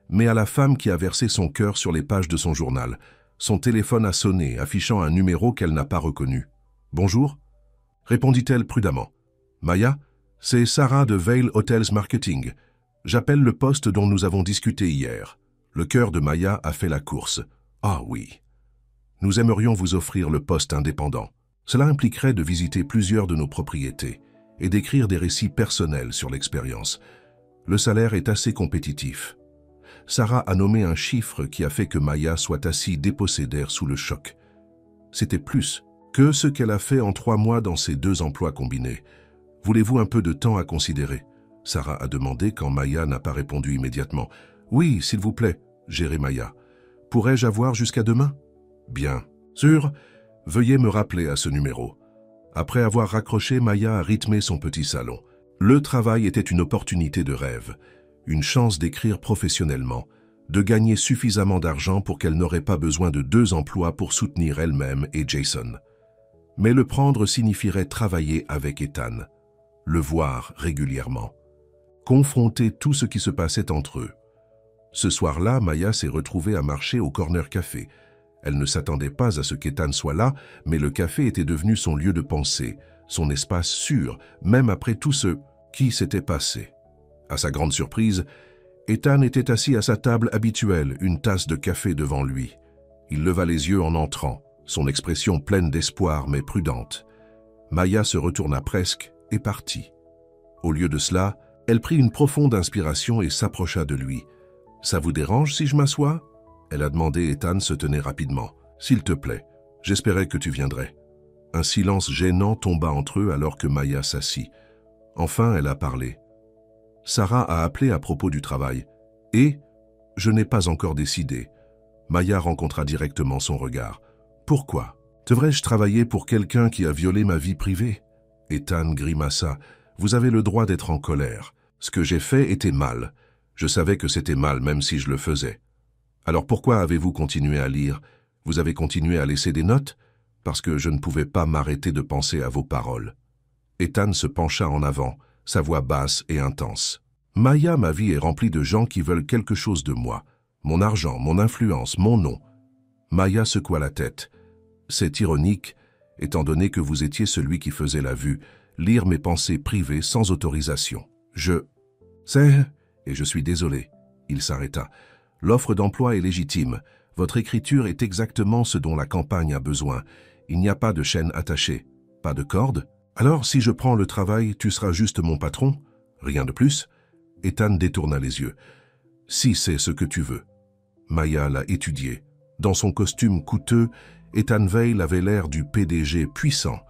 mais à la femme qui a versé son cœur sur les pages de son journal. Son téléphone a sonné, affichant un numéro qu'elle n'a pas reconnu. « Bonjour ?» répondit-elle prudemment. « Maya, c'est Sarah de Vail Hotels Marketing. J'appelle le poste dont nous avons discuté hier. » Le cœur de Maya a fait la course. « Ah oui. Nous aimerions vous offrir le poste indépendant. Cela impliquerait de visiter plusieurs de nos propriétés et d'écrire des récits personnels sur l'expérience. Le salaire est assez compétitif. » Sarah a nommé un chiffre qui a fait que Maya soit assise dépossédaire sous le choc. C'était plus que ce qu'elle a fait en 3 mois dans ses 2 emplois combinés. « Voulez-vous un peu de temps à considérer ?» Sarah a demandé quand Maya n'a pas répondu immédiatement. « Oui, s'il vous plaît, gérez Maya. Pourrais-je avoir jusqu'à demain ?»« Bien. Sûr, veuillez me rappeler à ce numéro. » Après avoir raccroché, Maya a rythmé son petit salon. Le travail était une opportunité de rêve, une chance d'écrire professionnellement, de gagner suffisamment d'argent pour qu'elle n'aurait pas besoin de 2 emplois pour soutenir elle-même et Jason. Mais le prendre signifierait travailler avec Ethan, le voir régulièrement, confronter tout ce qui se passait entre eux. Ce soir-là, Maya s'est retrouvée à marcher au Corner Café. Elle ne s'attendait pas à ce qu'Ethan soit là, mais le café était devenu son lieu de pensée, son espace sûr, même après tout ce qui s'était passé. À sa grande surprise, Ethan était assis à sa table habituelle, une tasse de café devant lui. Il leva les yeux en entrant, son expression pleine d'espoir mais prudente. Maya se retourna presque et partit. Au lieu de cela, elle prit une profonde inspiration et s'approcha de lui. « Ça vous dérange si je m'assois ?» Elle a demandé. Ethan se tenait rapidement. « S'il te plaît, j'espérais que tu viendrais. » Un silence gênant tomba entre eux alors que Maya s'assit. Enfin, elle a parlé. Sarah a appelé à propos du travail. « Et je n'ai pas encore décidé. » Maya rencontra directement son regard. « Pourquoi? Devrais-je travailler pour quelqu'un qui a violé ma vie privée ?» Ethan grimaça. « Vous avez le droit d'être en colère. Ce que j'ai fait était mal. Je savais que c'était mal même si je le faisais. Alors pourquoi avez-vous continué à lire? Vous avez continué à laisser des notes? Parce que je ne pouvais pas m'arrêter de penser à vos paroles. » Ethan se pencha en avant, sa voix basse et intense. « Maya, ma vie est remplie de gens qui veulent quelque chose de moi. Mon argent, mon influence, mon nom. » Maya secoua la tête. « C'est ironique, étant donné que vous étiez celui qui faisait la vue, lire mes pensées privées sans autorisation. Je sais, et je suis désolé. » Il s'arrêta. « L'offre d'emploi est légitime. Votre écriture est exactement ce dont la campagne a besoin. Il n'y a pas de chaîne attachée. Pas de corde? Alors, si je prends le travail, tu seras juste mon patron? Rien de plus? » Ethan détourna les yeux. « Si c'est ce que tu veux. » Maya l'a étudié. Dans son costume coûteux, Ethan Vale avait l'air du PDG puissant,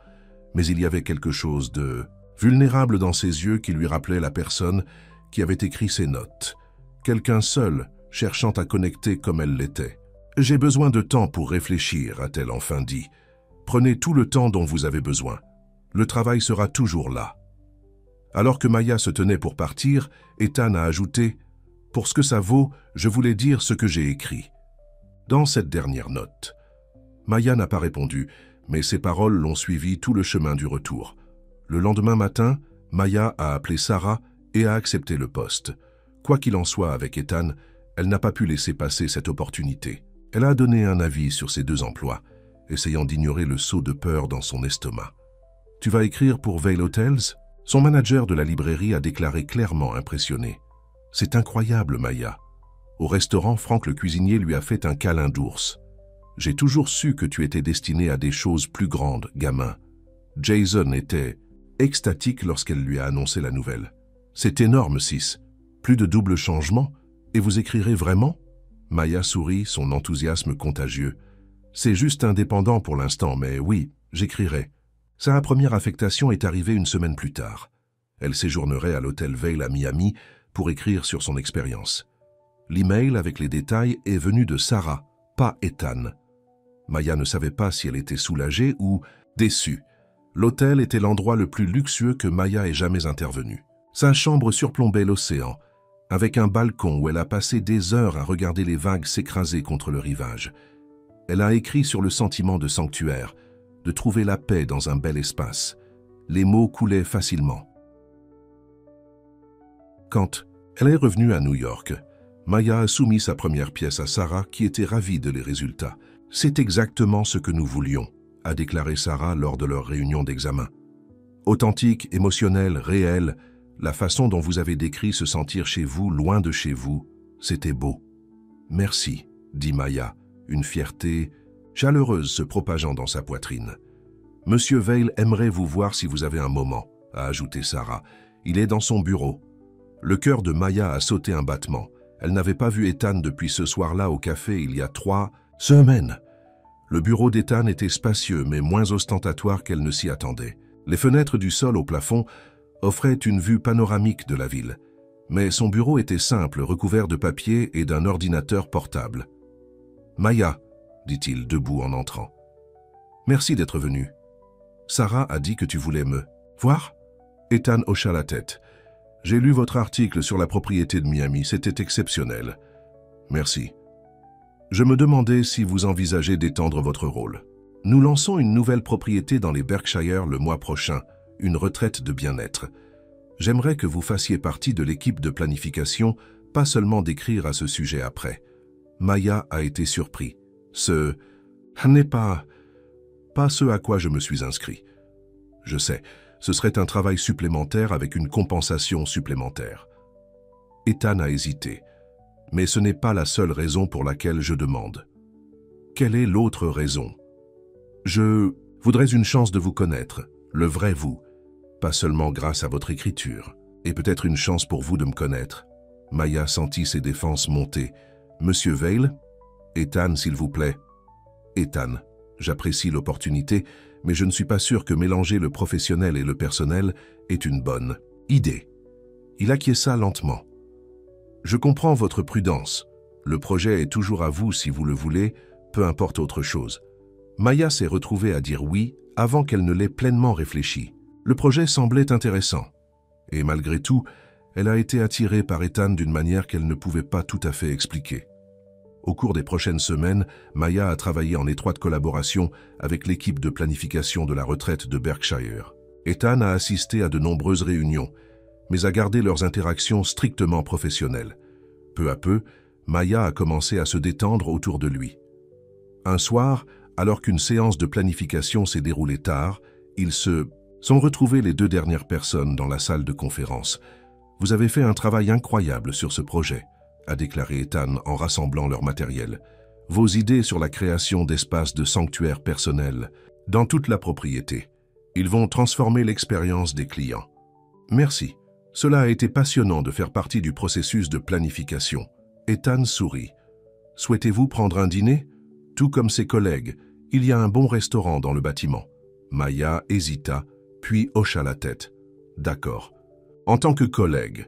mais il y avait quelque chose de vulnérable dans ses yeux qui lui rappelait la personne qui avait écrit ces notes. Quelqu'un seul, cherchant à connecter comme elle l'était. « J'ai besoin de temps pour réfléchir », a-t-elle enfin dit. « Prenez tout le temps dont vous avez besoin. Le travail sera toujours là. » Alors que Maya se tenait pour partir, Ethan a ajouté « Pour ce que ça vaut, je voulais dire ce que j'ai écrit. » Dans cette dernière note, Maya n'a pas répondu, mais ses paroles l'ont suivi tout le chemin du retour. Le lendemain matin, Maya a appelé Sarah et a accepté le poste. Quoi qu'il en soit avec Ethan, elle n'a pas pu laisser passer cette opportunité. Elle a donné un avis sur ses 2 emplois, essayant d'ignorer le saut de peur dans son estomac. « Tu vas écrire pour Vail Hotels ?» Son manager de la librairie a déclaré clairement impressionné. « C'est incroyable, Maya. » Au restaurant, Franck le cuisinier lui a fait un câlin d'ours. « J'ai toujours su que tu étais destiné à des choses plus grandes, gamin. » Jason était extatique lorsqu'elle lui a annoncé la nouvelle. « C'est énorme, Sis. Plus de double changement. Et vous écrirez vraiment ?» Maya sourit, son enthousiasme contagieux. « C'est juste indépendant pour l'instant, mais oui, j'écrirai. » Sa première affectation est arrivée une semaine plus tard. Elle séjournerait à l'hôtel Vail à Miami pour écrire sur son expérience. L'email avec les détails est venu de Sarah, pas Ethan. Maya ne savait pas si elle était soulagée ou déçue. L'hôtel était l'endroit le plus luxueux que Maya ait jamais intervenu. Sa chambre surplombait l'océan, avec un balcon où elle a passé des heures à regarder les vagues s'écraser contre le rivage. Elle a écrit sur le sentiment de sanctuaire, de trouver la paix dans un bel espace. Les mots coulaient facilement. Quand elle est revenue à New York, Maya a soumis sa première pièce à Sarah qui était ravie de les résultats. « C'est exactement ce que nous voulions », a déclaré Sarah lors de leur réunion d'examen. « Authentique, émotionnel, réel, la façon dont vous avez décrit se sentir chez vous, loin de chez vous, c'était beau. »« Merci », dit Maya, une fierté chaleureuse se propageant dans sa poitrine. « Monsieur Vail aimerait vous voir si vous avez un moment », a ajouté Sarah. « Il est dans son bureau. » Le cœur de Maya a sauté un battement. Elle n'avait pas vu Ethan depuis ce soir-là au café il y a 3 semaines. Le bureau d'Ethan était spacieux mais moins ostentatoire qu'elle ne s'y attendait. Les fenêtres du sol au plafond offraient une vue panoramique de la ville. Mais son bureau était simple, recouvert de papier et d'un ordinateur portable. « Maya », dit-il debout en entrant. « Merci d'être venue. Sarah a dit que tu voulais me voir ?» Ethan hocha la tête. « J'ai lu votre article sur la propriété de Miami, c'était exceptionnel. Merci. Je me demandais si vous envisagez d'étendre votre rôle. Nous lançons une nouvelle propriété dans les Berkshire le mois prochain, une retraite de bien-être. J'aimerais que vous fassiez partie de l'équipe de planification, pas seulement d'écrire à ce sujet après. » Maya a été surpris. « Ce n'est pas ce à quoi je me suis inscrit. Je sais. Ce serait un travail supplémentaire avec une compensation supplémentaire. » Ethan a hésité. « Mais ce n'est pas la seule raison pour laquelle je demande. » « Quelle est l'autre raison ? » « Je voudrais une chance de vous connaître, le vrai vous, pas seulement grâce à votre écriture, et peut-être une chance pour vous de me connaître. » Maya sentit ses défenses monter. « Monsieur Vail ? Ethan, s'il vous plaît. »« Ethan, j'apprécie l'opportunité, mais je ne suis pas sûr que mélanger le professionnel et le personnel est une bonne idée. » Il acquiesça lentement. « Je comprends votre prudence. Le projet est toujours à vous si vous le voulez, peu importe autre chose. » Maya s'est retrouvée à dire oui avant qu'elle ne l'ait pleinement réfléchi. Le projet semblait intéressant. Et malgré tout, elle a été attirée par Ethan d'une manière qu'elle ne pouvait pas tout à fait expliquer. Au cours des prochaines semaines, Maya a travaillé en étroite collaboration avec l'équipe de planification de la retraite de Berkshire. Ethan a assisté à de nombreuses réunions, mais a gardé leurs interactions strictement professionnelles. Peu à peu, Maya a commencé à se détendre autour de lui. Un soir, alors qu'une séance de planification s'est déroulée tard, ils se sont retrouvés les 2 dernières personnes dans la salle de conférence. « Vous avez fait un travail incroyable sur ce projet », a déclaré Ethan en rassemblant leur matériel. « Vos idées sur la création d'espaces de sanctuaire personnels dans toute la propriété. Ils vont transformer l'expérience des clients. Merci. Cela a été passionnant de faire partie du processus de planification. » Ethan sourit. « Souhaitez-vous prendre un dîner? Tout comme ses collègues, il y a un bon restaurant dans le bâtiment. Maya hésita, puis hocha la tête. D'accord. En tant que collègue,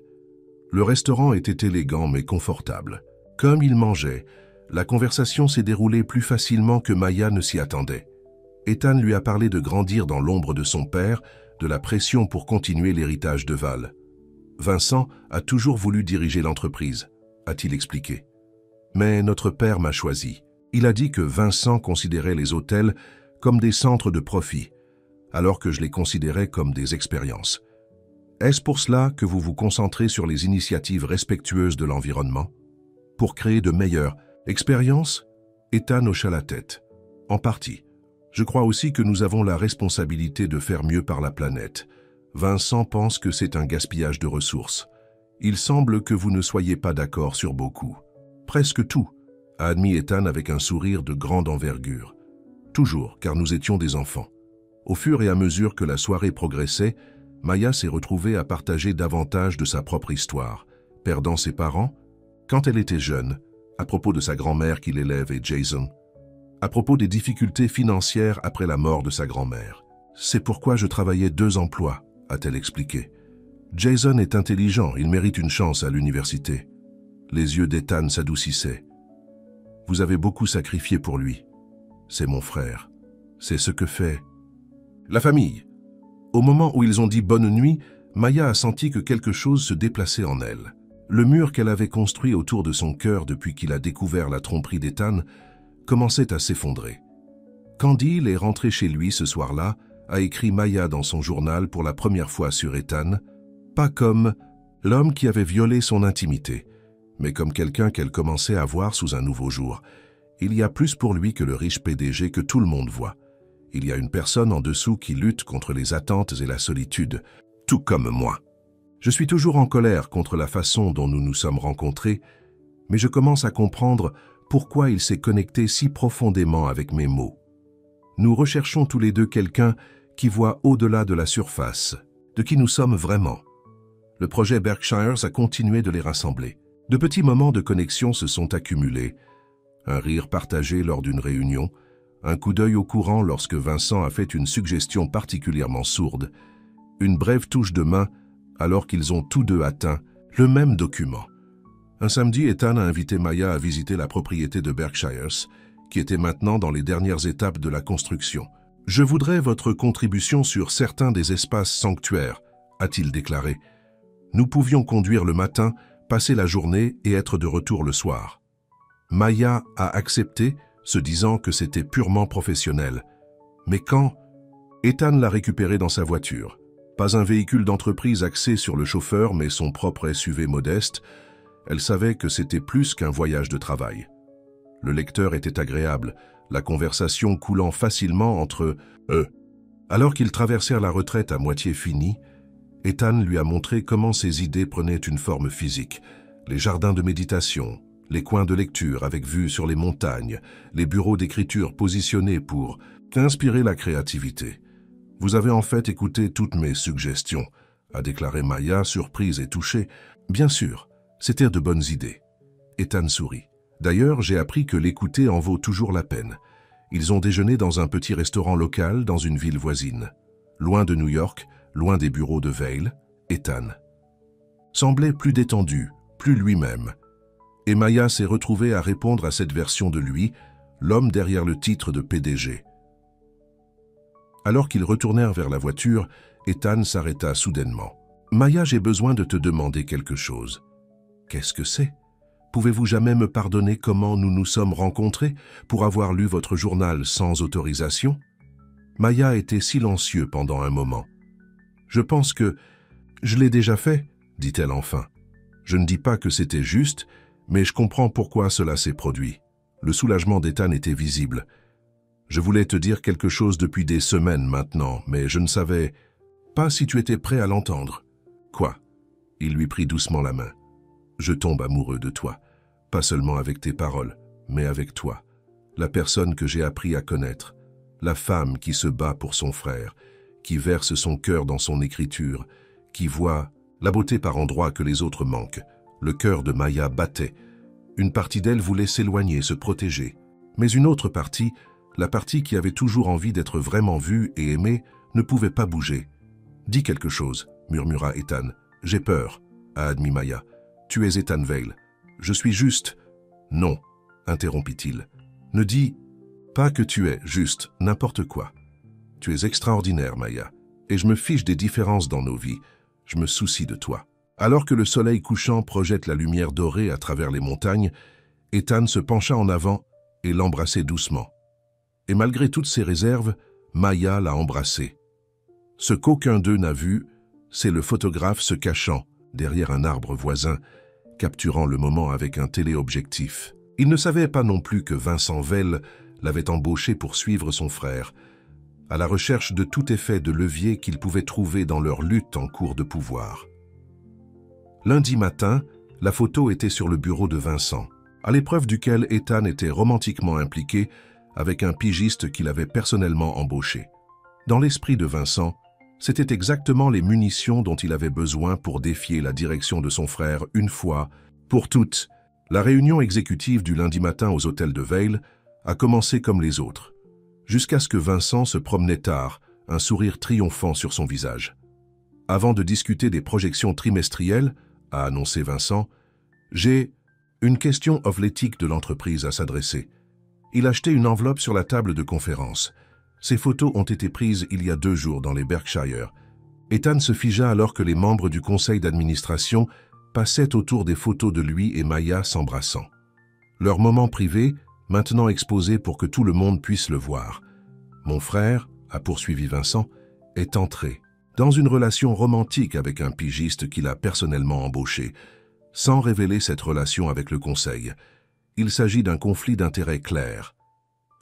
le restaurant était élégant mais confortable. Comme il mangeait, la conversation s'est déroulée plus facilement que Maya ne s'y attendait. Ethan lui a parlé de grandir dans l'ombre de son père, de la pression pour continuer l'héritage de Val. Vincent a toujours voulu diriger l'entreprise, a-t-il expliqué. Mais notre père m'a choisi. Il a dit que Vincent considérait les hôtels comme des centres de profit, alors que je les considérais comme des expériences. Est-ce pour cela que vous vous concentrez sur les initiatives respectueuses de l'environnement? Pour créer de meilleures expériences? Ethan hocha la tête. En partie. Je crois aussi que nous avons la responsabilité de faire mieux par la planète. Vincent pense que c'est un gaspillage de ressources. Il semble que vous ne soyez pas d'accord sur beaucoup. Presque tout, a admis Ethan avec un sourire de grande envergure. Toujours, car nous étions des enfants. Au fur et à mesure que la soirée progressait, Maya s'est retrouvée à partager davantage de sa propre histoire, perdant ses parents, quand elle était jeune, à propos de sa grand-mère qui l'élève et Jason, à propos des difficultés financières après la mort de sa grand-mère. C'est pourquoi je travaillais 2 emplois, a-t-elle expliqué. Jason est intelligent, il mérite une chance à l'université. Les yeux d'Ethan s'adoucissaient. Vous avez beaucoup sacrifié pour lui. C'est mon frère. C'est ce que fait la famille. Au moment où ils ont dit bonne nuit, Maya a senti que quelque chose se déplaçait en elle. Le mur qu'elle avait construit autour de son cœur depuis qu'il a découvert la tromperie d'Ethan commençait à s'effondrer. Quand il est rentré chez lui ce soir-là, a écrit Maya dans son journal pour la première fois sur Ethan, pas comme l'homme qui avait violé son intimité, mais comme quelqu'un qu'elle commençait à voir sous un nouveau jour. Il y a plus pour lui que le riche PDG que tout le monde voit. Il y a une personne en dessous qui lutte contre les attentes et la solitude, tout comme moi. Je suis toujours en colère contre la façon dont nous nous sommes rencontrés, mais je commence à comprendre pourquoi il s'est connecté si profondément avec mes mots. Nous recherchons tous les deux quelqu'un qui voit au-delà de la surface, de qui nous sommes vraiment. Le projet Berkshires a continué de les rassembler. De petits moments de connexion se sont accumulés. Un rire partagé lors d'une réunion, un coup d'œil au courant lorsque Vincent a fait une suggestion particulièrement sourde, une brève touche de main alors qu'ils ont tous deux atteint le même document. Un samedi, Ethan a invité Maya à visiter la propriété de Berkshires, qui était maintenant dans les dernières étapes de la construction. « Je voudrais votre contribution sur certains des espaces sanctuaires », a-t-il déclaré. Nous pouvions conduire le matin, passer la journée et être de retour le soir. Maya a accepté, se disant que c'était purement professionnel. Mais quand Ethan l'a récupéré dans sa voiture, pas un véhicule d'entreprise axé sur le chauffeur, mais son propre SUV modeste, elle savait que c'était plus qu'un voyage de travail. Le lecteur était agréable, la conversation coulant facilement entre eux. Alors qu'ils traversèrent la retraite à moitié finie, Ethan lui a montré comment ses idées prenaient une forme physique. Les jardins de méditation, les coins de lecture avec vue sur les montagnes, les bureaux d'écriture positionnés pour inspirer la créativité. « Vous avez en fait écouté toutes mes suggestions », a déclaré Maya, surprise et touchée. « Bien sûr, c'était de bonnes idées. » Ethan sourit. « D'ailleurs, j'ai appris que l'écouter en vaut toujours la peine. Ils ont déjeuné dans un petit restaurant local dans une ville voisine. Loin de New York, loin des bureaux de Vail, Ethan semblait plus détendu, plus lui-même. Et Maya s'est retrouvée à répondre à cette version de lui, l'homme derrière le titre de PDG. Alors qu'ils retournèrent vers la voiture, Ethan s'arrêta soudainement. « Maya, j'ai besoin de te demander quelque chose. »« Qu'est-ce que c'est ? Pouvez-vous jamais me pardonner comment nous nous sommes rencontrés pour avoir lu votre journal sans autorisation ?» Maya était silencieux pendant un moment. « Je pense que je l'ai déjà fait, » dit-elle enfin. « Je ne dis pas que c'était juste, mais je comprends pourquoi cela s'est produit. » Le soulagement d'Ethan était visible. « Je voulais te dire quelque chose depuis des semaines maintenant, mais je ne savais pas si tu étais prêt à l'entendre. »« Quoi ?» Il lui prit doucement la main. « Je tombe amoureux de toi, pas seulement avec tes paroles, mais avec toi, la personne que j'ai appris à connaître, la femme qui se bat pour son frère, qui verse son cœur dans son écriture, qui voit la beauté par endroits que les autres manquent. » Le cœur de Maya battait. Une partie d'elle voulait s'éloigner, se protéger. Mais une autre partie, la partie qui avait toujours envie d'être vraiment vue et aimée, ne pouvait pas bouger. « Dis quelque chose », murmura Ethan. « J'ai peur », a admis Maya. « Tu es Ethan Vale. Je suis juste... » « Non, » interrompit-il. « Ne dis pas que tu es juste n'importe quoi. Tu es extraordinaire, Maya, et je me fiche des différences dans nos vies. Je me soucie de toi. » Alors que le soleil couchant projette la lumière dorée à travers les montagnes, Ethan se pencha en avant et l'embrassait doucement. Et malgré toutes ses réserves, Maya l'a embrassé. Ce qu'aucun d'eux n'a vu, c'est le photographe se cachant derrière un arbre voisin, capturant le moment avec un téléobjectif. Il ne savait pas non plus que Vincent Vale l'avait embauché pour suivre son frère, à la recherche de tout effet de levier qu'ils pouvaient trouver dans leur lutte en cours de pouvoir. Lundi matin, la photo était sur le bureau de Vincent, à l'épreuve duquel Ethan était romantiquement impliqué avec un pigiste qu'il avait personnellement embauché. Dans l'esprit de Vincent, c'était exactement les munitions dont il avait besoin pour défier la direction de son frère une fois pour toutes. La réunion exécutive du lundi matin aux hôtels de Vale a commencé comme les autres, jusqu'à ce que Vincent se promenait tard, un sourire triomphant sur son visage. Avant de discuter des projections trimestrielles, a annoncé Vincent, « J'ai une question of l'éthique de l'entreprise à s'adresser. » Il a jeté une enveloppe sur la table de conférence. Ces photos ont été prises il y a 2 jours dans les Berkshire. Ethan se figea alors que les membres du conseil d'administration passaient autour des photos de lui et Maya s'embrassant. Leur moment privé, maintenant exposé pour que tout le monde puisse le voir. « Mon frère, » a poursuivi Vincent, « est entré dans une relation romantique avec un pigiste qu'il a personnellement embauché, sans révéler cette relation avec le conseil. Il s'agit d'un conflit d'intérêts clair. »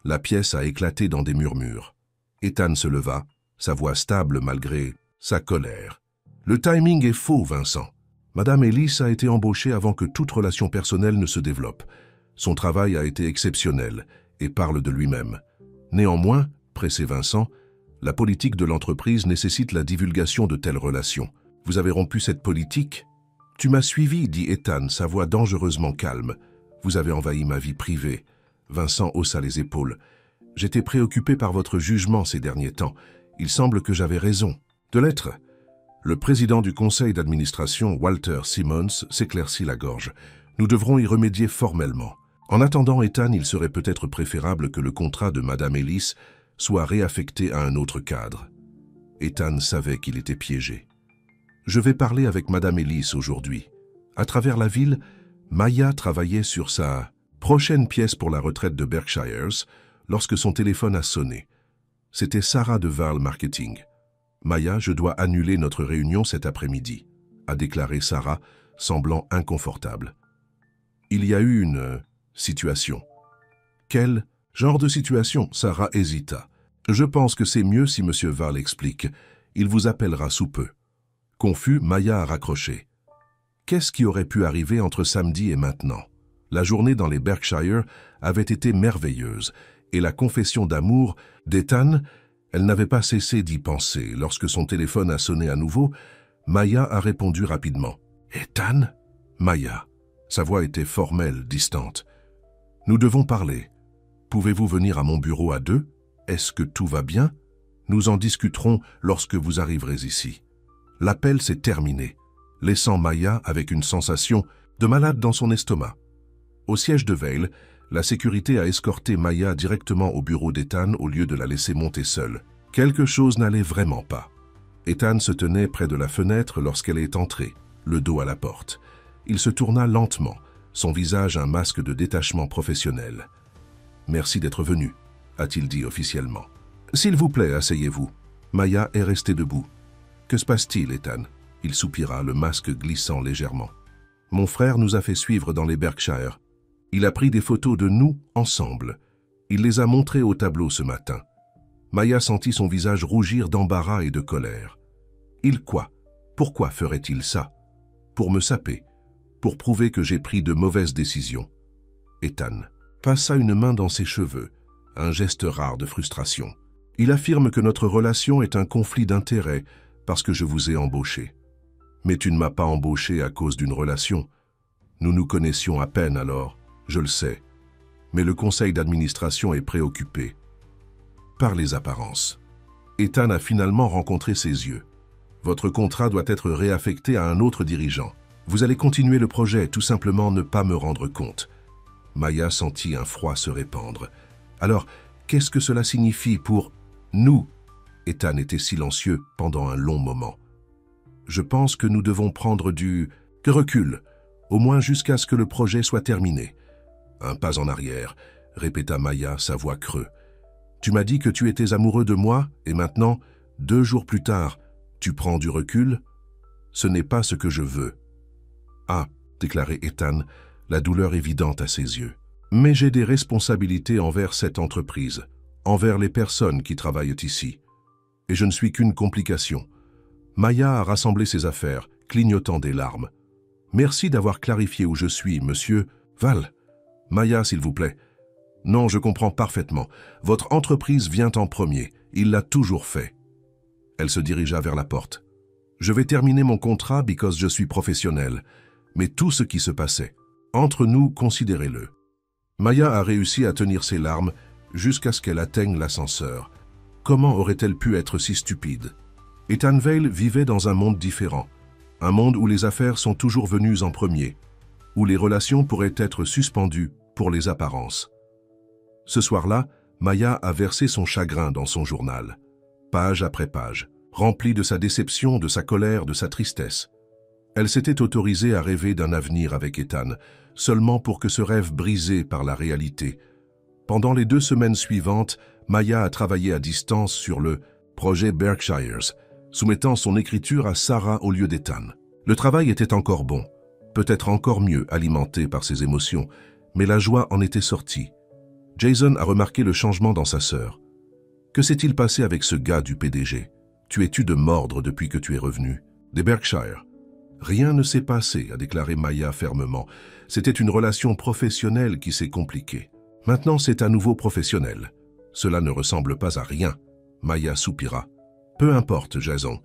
La pièce a éclaté dans des murmures. Ethan se leva, sa voix stable malgré sa colère. « Le timing est faux, Vincent. Madame Ellis a été embauchée avant que toute relation personnelle ne se développe. Son travail a été exceptionnel et parle de lui-même. Néanmoins, pressé Vincent, la politique de l'entreprise nécessite la divulgation de telles relations. Vous avez rompu cette politique ? Tu m'as suivi, dit Ethan, sa voix dangereusement calme. Vous avez envahi ma vie privée. Vincent haussa les épaules. J'étais préoccupé par votre jugement ces derniers temps. Il semble que j'avais raison. De l'être. Le président du conseil d'administration, Walter Simmons, s'éclaircit la gorge. Nous devrons y remédier formellement. En attendant, Ethan, il serait peut-être préférable que le contrat de Madame Ellis soit réaffecté à un autre cadre. Ethan savait qu'il était piégé. Je vais parler avec Madame Ellis aujourd'hui. À travers la ville, Maya travaillait sur sa prochaine pièce pour la retraite de Berkshires lorsque son téléphone a sonné. C'était Sarah de Vale Marketing. « Maya, je dois annuler notre réunion cet après-midi », a déclaré Sarah, semblant inconfortable. Il y a eu une situation. Quel genre de situation? Sarah hésita. Je pense que c'est mieux si M. Vale explique. Il vous appellera sous peu. Confus, Maya a raccroché. Qu'est-ce qui aurait pu arriver entre samedi et maintenant? La journée dans les Berkshire avait été merveilleuse, et la confession d'amour d'Ethan, elle n'avait pas cessé d'y penser. Lorsque son téléphone a sonné à nouveau, Maya a répondu rapidement. « Ethan ?» Maya. Sa voix était formelle, distante. « Nous devons parler. Pouvez-vous venir à mon bureau à 2? Est-ce que tout va bien? Nous en discuterons lorsque vous arriverez ici. » L'appel s'est terminé, laissant Maya avec une sensation de malade dans son estomac. Au siège de Vale, la sécurité a escorté Maya directement au bureau d'Ethan au lieu de la laisser monter seule. Quelque chose n'allait vraiment pas. Ethan se tenait près de la fenêtre lorsqu'elle est entrée, le dos à la porte. Il se tourna lentement, son visage un masque de détachement professionnel. « Merci d'être venu », a-t-il dit officiellement. « S'il vous plaît, asseyez-vous. » Maya est restée debout. « Que se passe-t-il, Ethan ?» Il soupira, le masque glissant légèrement. « Mon frère nous a fait suivre dans les Berkshire. Il a pris des photos de nous ensemble. Il les a montrées au tableau ce matin. » Maya sentit son visage rougir d'embarras et de colère. « Il quoi? Pourquoi ferait-il ça? Pour me saper, pour prouver que j'ai pris de mauvaises décisions. » Ethan passa une main dans ses cheveux, un geste rare de frustration. « Il affirme que notre relation est un conflit d'intérêts parce que je vous ai embauché. Mais tu ne m'as pas embauché à cause d'une relation. Nous nous connaissions à peine alors. Je le sais, mais le conseil d'administration est préoccupé par les apparences. Ethan a finalement rencontré ses yeux. Votre contrat doit être réaffecté à un autre dirigeant. Vous allez continuer le projet, tout simplement ne pas me rendre compte. Maya sentit un froid se répandre. Alors, qu'est-ce que cela signifie pour nous? Ethan était silencieux pendant un long moment. Je pense que nous devons prendre du recul, au moins jusqu'à ce que le projet soit terminé. Un pas en arrière, répéta Maya, sa voix creux. Tu m'as dit que tu étais amoureux de moi, et maintenant, 2 jours plus tard, tu prends du recul? Ce n'est pas ce que je veux. Ah, déclarait Ethan, la douleur évidente à ses yeux. Mais j'ai des responsabilités envers cette entreprise, envers les personnes qui travaillent ici. Et je ne suis qu'une complication. Maya a rassemblé ses affaires, clignotant des larmes. Merci d'avoir clarifié où je suis, monsieur Val. Maya, s'il vous plaît. Non, je comprends parfaitement. Votre entreprise vient en premier. Il l'a toujours fait. Elle se dirigea vers la porte. Je vais terminer mon contrat because je suis professionnel. Mais tout ce qui se passait, entre nous, considérez-le. Maya a réussi à tenir ses larmes jusqu'à ce qu'elle atteigne l'ascenseur. Comment aurait-elle pu être si stupide? Ethan Vale vivait dans un monde différent. Un monde où les affaires sont toujours venues en premier, où les relations pourraient être suspendues pour les apparences. Ce soir-là, Maya a versé son chagrin dans son journal, page après page, rempli de sa déception, de sa colère, de sa tristesse. Elle s'était autorisée à rêver d'un avenir avec Ethan, seulement pour que ce rêve brisé par la réalité. Pendant les 2 semaines suivantes, Maya a travaillé à distance sur le projet Berkshires, soumettant son écriture à Sarah au lieu d'Ethan. Le travail était encore bon, peut-être encore mieux alimenté par ses émotions, mais la joie en était sortie. Jason a remarqué le changement dans sa sœur. Que s'est-il passé avec ce gars du PDG? Tu es-tu de mordre depuis que tu es revenu? Des Berkshires. Rien ne s'est passé, a déclaré Maya fermement. C'était une relation professionnelle qui s'est compliquée. Maintenant, c'est à nouveau professionnel. Cela ne ressemble pas à rien. Maya soupira. Peu importe, Jason.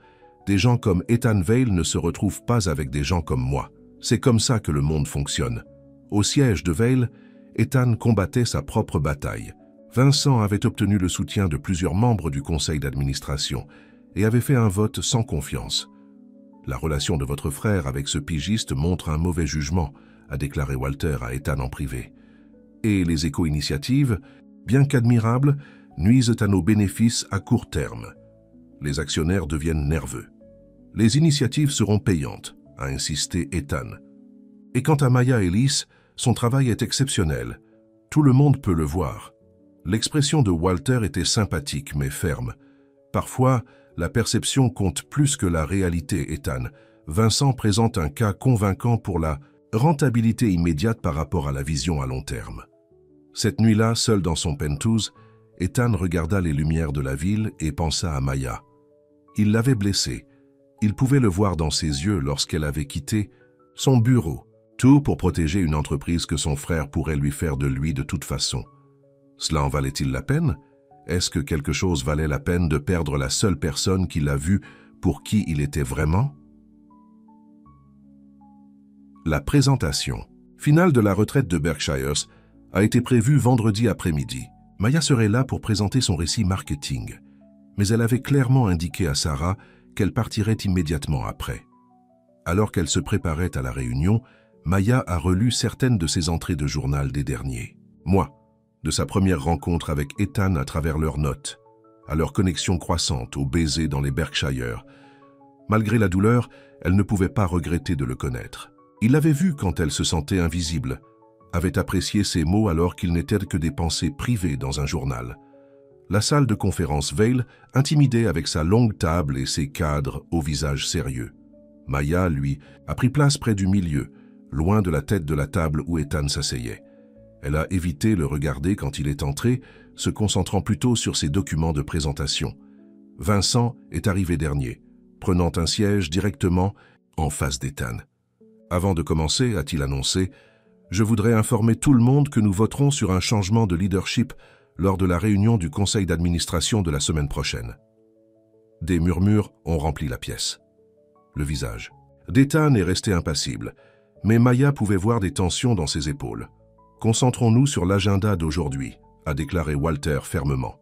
Des gens comme Ethan Vale ne se retrouvent pas avec des gens comme moi. C'est comme ça que le monde fonctionne. Au siège de Vale, Ethan combattait sa propre bataille. Vincent avait obtenu le soutien de plusieurs membres du conseil d'administration et avait fait un vote sans confiance. La relation de votre frère avec ce pigiste montre un mauvais jugement, a déclaré Walter à Ethan en privé. Et les éco-initiatives, bien qu'admirables, nuisent à nos bénéfices à court terme. Les actionnaires deviennent nerveux. Les initiatives seront payantes, a insisté Ethan. Et quant à Maya Ellis, son travail est exceptionnel. Tout le monde peut le voir. L'expression de Walter était sympathique mais ferme. Parfois, la perception compte plus que la réalité, Ethan. Vincent présente un cas convaincant pour la rentabilité immédiate par rapport à la vision à long terme. Cette nuit-là, seul dans son penthouse, Ethan regarda les lumières de la ville et pensa à Maya. Il l'avait blessée. Il pouvait le voir dans ses yeux lorsqu'elle avait quitté son bureau. Tout pour protéger une entreprise que son frère pourrait lui faire de lui de toute façon. Cela en valait-il la peine? Est-ce que quelque chose valait la peine de perdre la seule personne qui l'a vu pour qui il était vraiment? La présentation finale de la retraite de Berkshires a été prévue vendredi après-midi. Maya serait là pour présenter son récit marketing, mais elle avait clairement indiqué à Sarah qu'elle partirait immédiatement après. Alors qu'elle se préparait à la réunion, Maya a relu certaines de ses entrées de journal des derniers mois, de sa première rencontre avec Ethan à travers leurs notes, à leur connexion croissante, au baiser dans les Berkshires. Malgré la douleur, elle ne pouvait pas regretter de le connaître. Il l'avait vu quand elle se sentait invisible, avait apprécié ses mots alors qu'ils n'étaient que des pensées privées dans un journal. La salle de conférence Vale intimidait avec sa longue table et ses cadres au visage sérieux. Maya, lui, a pris place près du milieu, loin de la tête de la table où Ethan s'asseyait. Elle a évité le regarder quand il est entré, se concentrant plutôt sur ses documents de présentation. Vincent est arrivé dernier, prenant un siège directement en face d'Ethan. Avant de commencer, a-t-il annoncé, « Je voudrais informer tout le monde que nous voterons sur un changement de leadership lors de la réunion du conseil d'administration de la semaine prochaine. » Des murmures ont rempli la pièce. Le visage d'Ethan est resté impassible, mais Maya pouvait voir des tensions dans ses épaules. Concentrons-nous sur l'agenda d'aujourd'hui, a déclaré Walter fermement.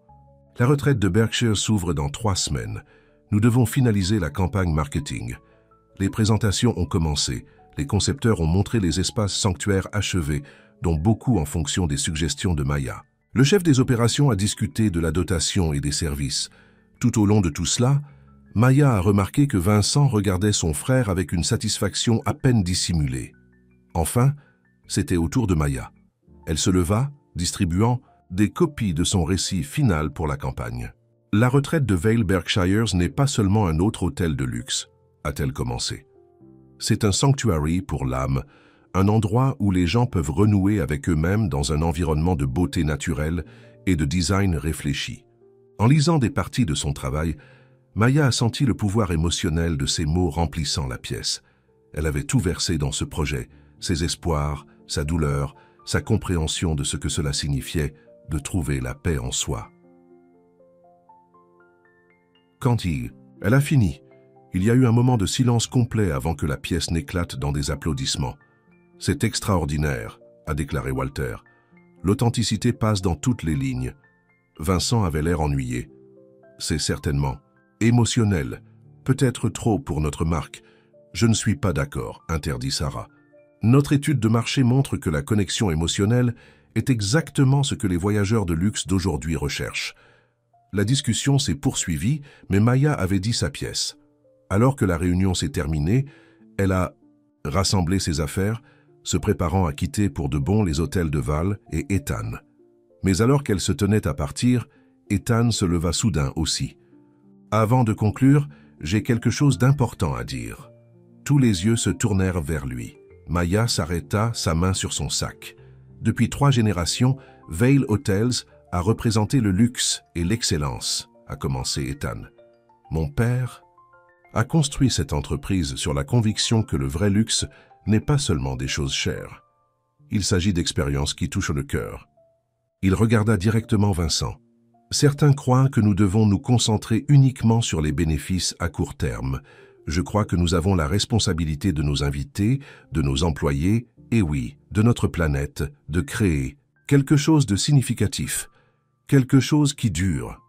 La retraite de Berkshire s'ouvre dans 3 semaines. Nous devons finaliser la campagne marketing. Les présentations ont commencé. Les concepteurs ont montré les espaces sanctuaires achevés, dont beaucoup en fonction des suggestions de Maya. Le chef des opérations a discuté de la dotation et des services. Tout au long de tout cela, Maya a remarqué que Vincent regardait son frère avec une satisfaction à peine dissimulée. Enfin, c'était au tour de Maya. Elle se leva, distribuant des copies de son récit final pour la campagne. La retraite de Vale Berkshires n'est pas seulement un autre hôtel de luxe, a-t-elle commencé. C'est un sanctuary pour l'âme, un endroit où les gens peuvent renouer avec eux-mêmes dans un environnement de beauté naturelle et de design réfléchi. En lisant des parties de son travail, Maya a senti le pouvoir émotionnel de ces mots remplissant la pièce. Elle avait tout versé dans ce projet, ses espoirs, sa douleur, sa compréhension de ce que cela signifiait de trouver la paix en soi. Quand elle a fini, il y a eu un moment de silence complet avant que la pièce n'éclate dans des applaudissements. « C'est extraordinaire », a déclaré Walter. L'authenticité passe dans toutes les lignes. Vincent avait l'air ennuyé. « C'est certainement émotionnel, peut-être trop pour notre marque. Je ne suis pas d'accord, interdit Sarah. Notre étude de marché montre que la connexion émotionnelle est exactement ce que les voyageurs de luxe d'aujourd'hui recherchent. La discussion s'est poursuivie, mais Maya avait dit sa pièce. Alors que la réunion s'est terminée, elle a rassemblé ses affaires, se préparant à quitter pour de bon les hôtels de Val et Ethan. Mais alors qu'elle se tenait à partir, Ethan se leva soudain aussi. « Avant de conclure, j'ai quelque chose d'important à dire. » Tous les yeux se tournèrent vers lui. Maya s'arrêta, sa main sur son sac. Depuis 3 générations, Vale Hotels a représenté le luxe et l'excellence, a commencé Ethan. Mon père a construit cette entreprise sur la conviction que le vrai luxe n'est pas seulement des choses chères. Il s'agit d'expériences qui touchent le cœur. Il regarda directement Vincent. Certains croient que nous devons nous concentrer uniquement sur les bénéfices à court terme. Je crois que nous avons la responsabilité de nos invités, de nos employés, et oui, de notre planète, de créer quelque chose de significatif, quelque chose qui dure.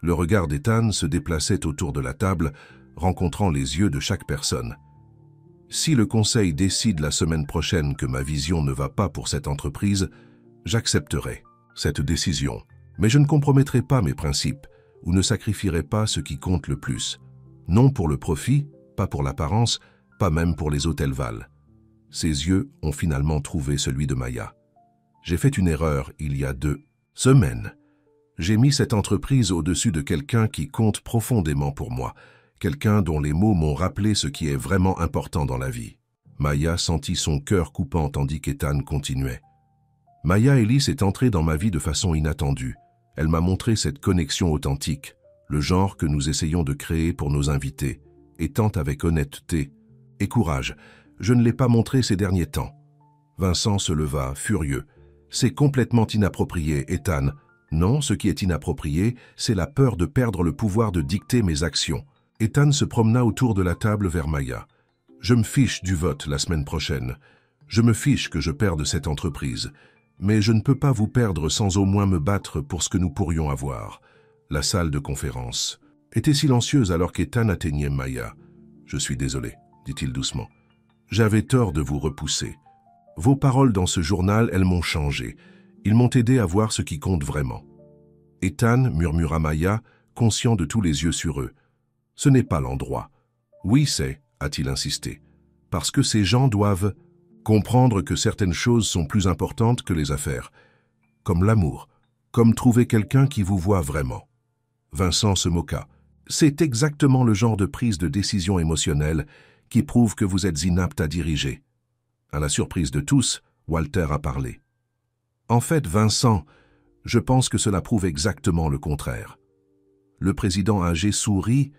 Le regard d'Ethan se déplaçait autour de la table, rencontrant les yeux de chaque personne. Si le conseil décide la semaine prochaine que ma vision ne va pas pour cette entreprise, j'accepterai cette décision. Mais je ne compromettrai pas mes principes ou ne sacrifierai pas ce qui compte le plus. Non pour le profit, pas pour l'apparence, pas même pour les hôtels Val. Ses yeux ont finalement trouvé celui de Maya. J'ai fait une erreur il y a 2 semaines. J'ai mis cette entreprise au-dessus de quelqu'un qui compte profondément pour moi, quelqu'un dont les mots m'ont rappelé ce qui est vraiment important dans la vie. Maya sentit son cœur coupant tandis qu'Ethan continuait. Maya Ellis est entrée dans ma vie de façon inattendue. Elle m'a montré cette connexion authentique, le genre que nous essayons de créer pour nos invités, et tant avec honnêteté et courage. Je ne l'ai pas montré ces derniers temps. Vincent se leva, furieux. C'est complètement inapproprié, Ethan. Non, ce qui est inapproprié, c'est la peur de perdre le pouvoir de dicter mes actions. Ethan se promena autour de la table vers Maya. Je me fiche du vote la semaine prochaine. Je me fiche que je perde cette entreprise. Mais je ne peux pas vous perdre sans au moins me battre pour ce que nous pourrions avoir. La salle de conférence était silencieuse alors qu'Ethan atteignait Maya. « Je suis désolé, dit-il doucement. J'avais tort de vous repousser. Vos paroles dans ce journal, elles m'ont changé. Ils m'ont aidé à voir ce qui compte vraiment. » Ethan, murmura Maya, conscient de tous les yeux sur eux. « Ce n'est pas l'endroit. »« Oui, c'est, a-t-il insisté, parce que ces gens doivent comprendre que certaines choses sont plus importantes que les affaires, comme l'amour, comme trouver quelqu'un qui vous voit vraiment. » Vincent se moqua. « C'est exactement le genre de prise de décision émotionnelle qui prouve que vous êtes inapte à diriger. » À la surprise de tous, Walter a parlé. « En fait, Vincent, je pense que cela prouve exactement le contraire. » Le président âgé sourit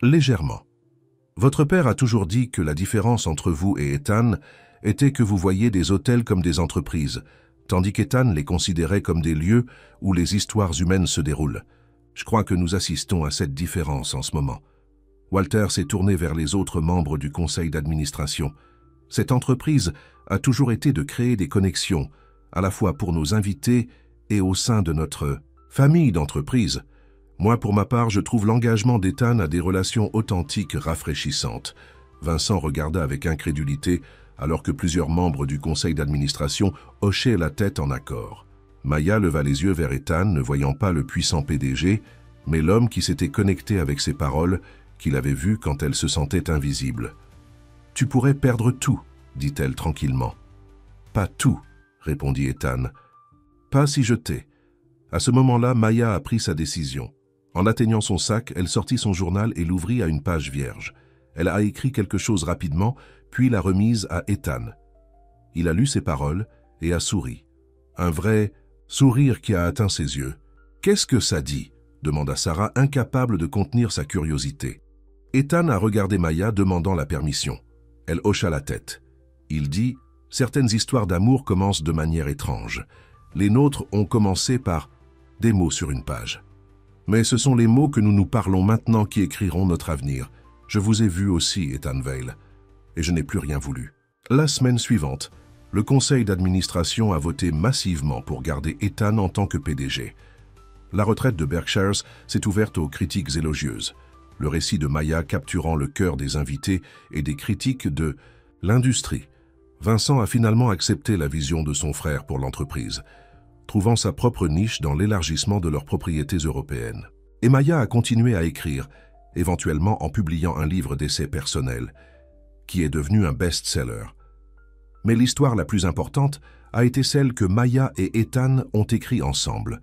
légèrement. « Votre père a toujours dit que la différence entre vous et Ethan était que vous voyez des hôtels comme des entreprises, tandis qu'Ethan les considérait comme des lieux où les histoires humaines se déroulent. Je crois que nous assistons à cette différence en ce moment. » Walter s'est tourné vers les autres membres du conseil d'administration. « Cette entreprise a toujours été de créer des connexions, à la fois pour nos invités et au sein de notre famille d'entreprise. Moi, pour ma part, je trouve l'engagement d'Ethan à des relations authentiques rafraîchissantes. Vincent regarda avec incrédulité alors que plusieurs membres du conseil d'administration hochaient la tête en accord. Maya leva les yeux vers Ethan, ne voyant pas le puissant PDG, mais l'homme qui s'était connecté avec ses paroles, qu'il avait vu quand elle se sentait invisible. « Tu pourrais perdre tout, dit-elle tranquillement. « Pas tout, répondit Ethan. « Pas si je t'ai. » À ce moment-là, Maya a pris sa décision. En atteignant son sac, elle sortit son journal et l'ouvrit à une page vierge. Elle a écrit quelque chose rapidement, puis l'a remise à Ethan. Il a lu ses paroles et a souri. Un vrai sourire qui a atteint ses yeux. « Qu'est-ce que ça dit ?» demanda Sarah, incapable de contenir sa curiosité. Ethan a regardé Maya, demandant la permission. Elle hocha la tête. Il dit « Certaines histoires d'amour commencent de manière étrange. Les nôtres ont commencé par des mots sur une page. Mais ce sont les mots que nous nous parlons maintenant qui écriront notre avenir. Je vous ai vu aussi, Ethan Vale, et je n'ai plus rien voulu. » La semaine suivante, le conseil d'administration a voté massivement pour garder Ethan en tant que PDG. La retraite de Berkshires s'est ouverte aux critiques élogieuses. Le récit de Maya capturant le cœur des invités et des critiques de l'industrie. Vincent a finalement accepté la vision de son frère pour l'entreprise, trouvant sa propre niche dans l'élargissement de leurs propriétés européennes. Et Maya a continué à écrire, éventuellement en publiant un livre d'essais personnels, qui est devenu un best-seller. Mais l'histoire la plus importante a été celle que Maya et Ethan ont écrite ensemble.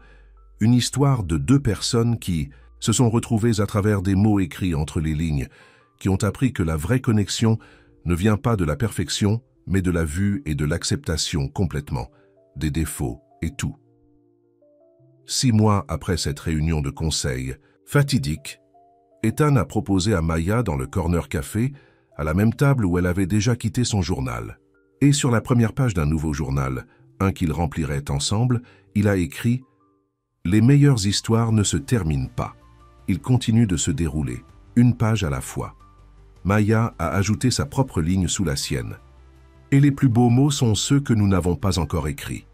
Une histoire de deux personnes qui se sont retrouvées à travers des mots écrits entre les lignes, qui ont appris que la vraie connexion ne vient pas de la perfection, mais de la vue et de l'acceptation complètement, des défauts et tout. 6 mois après cette réunion de conseil fatidique, Ethan a proposé à Maya dans le Corner Café, à la même table où elle avait déjà quitté son journal. Et sur la première page d'un nouveau journal, un qu'ils rempliraient ensemble, il a écrit « Les meilleures histoires ne se terminent pas. Ils continuent de se dérouler, une page à la fois. » Maya a ajouté sa propre ligne sous la sienne. « Et les plus beaux mots sont ceux que nous n'avons pas encore écrits. »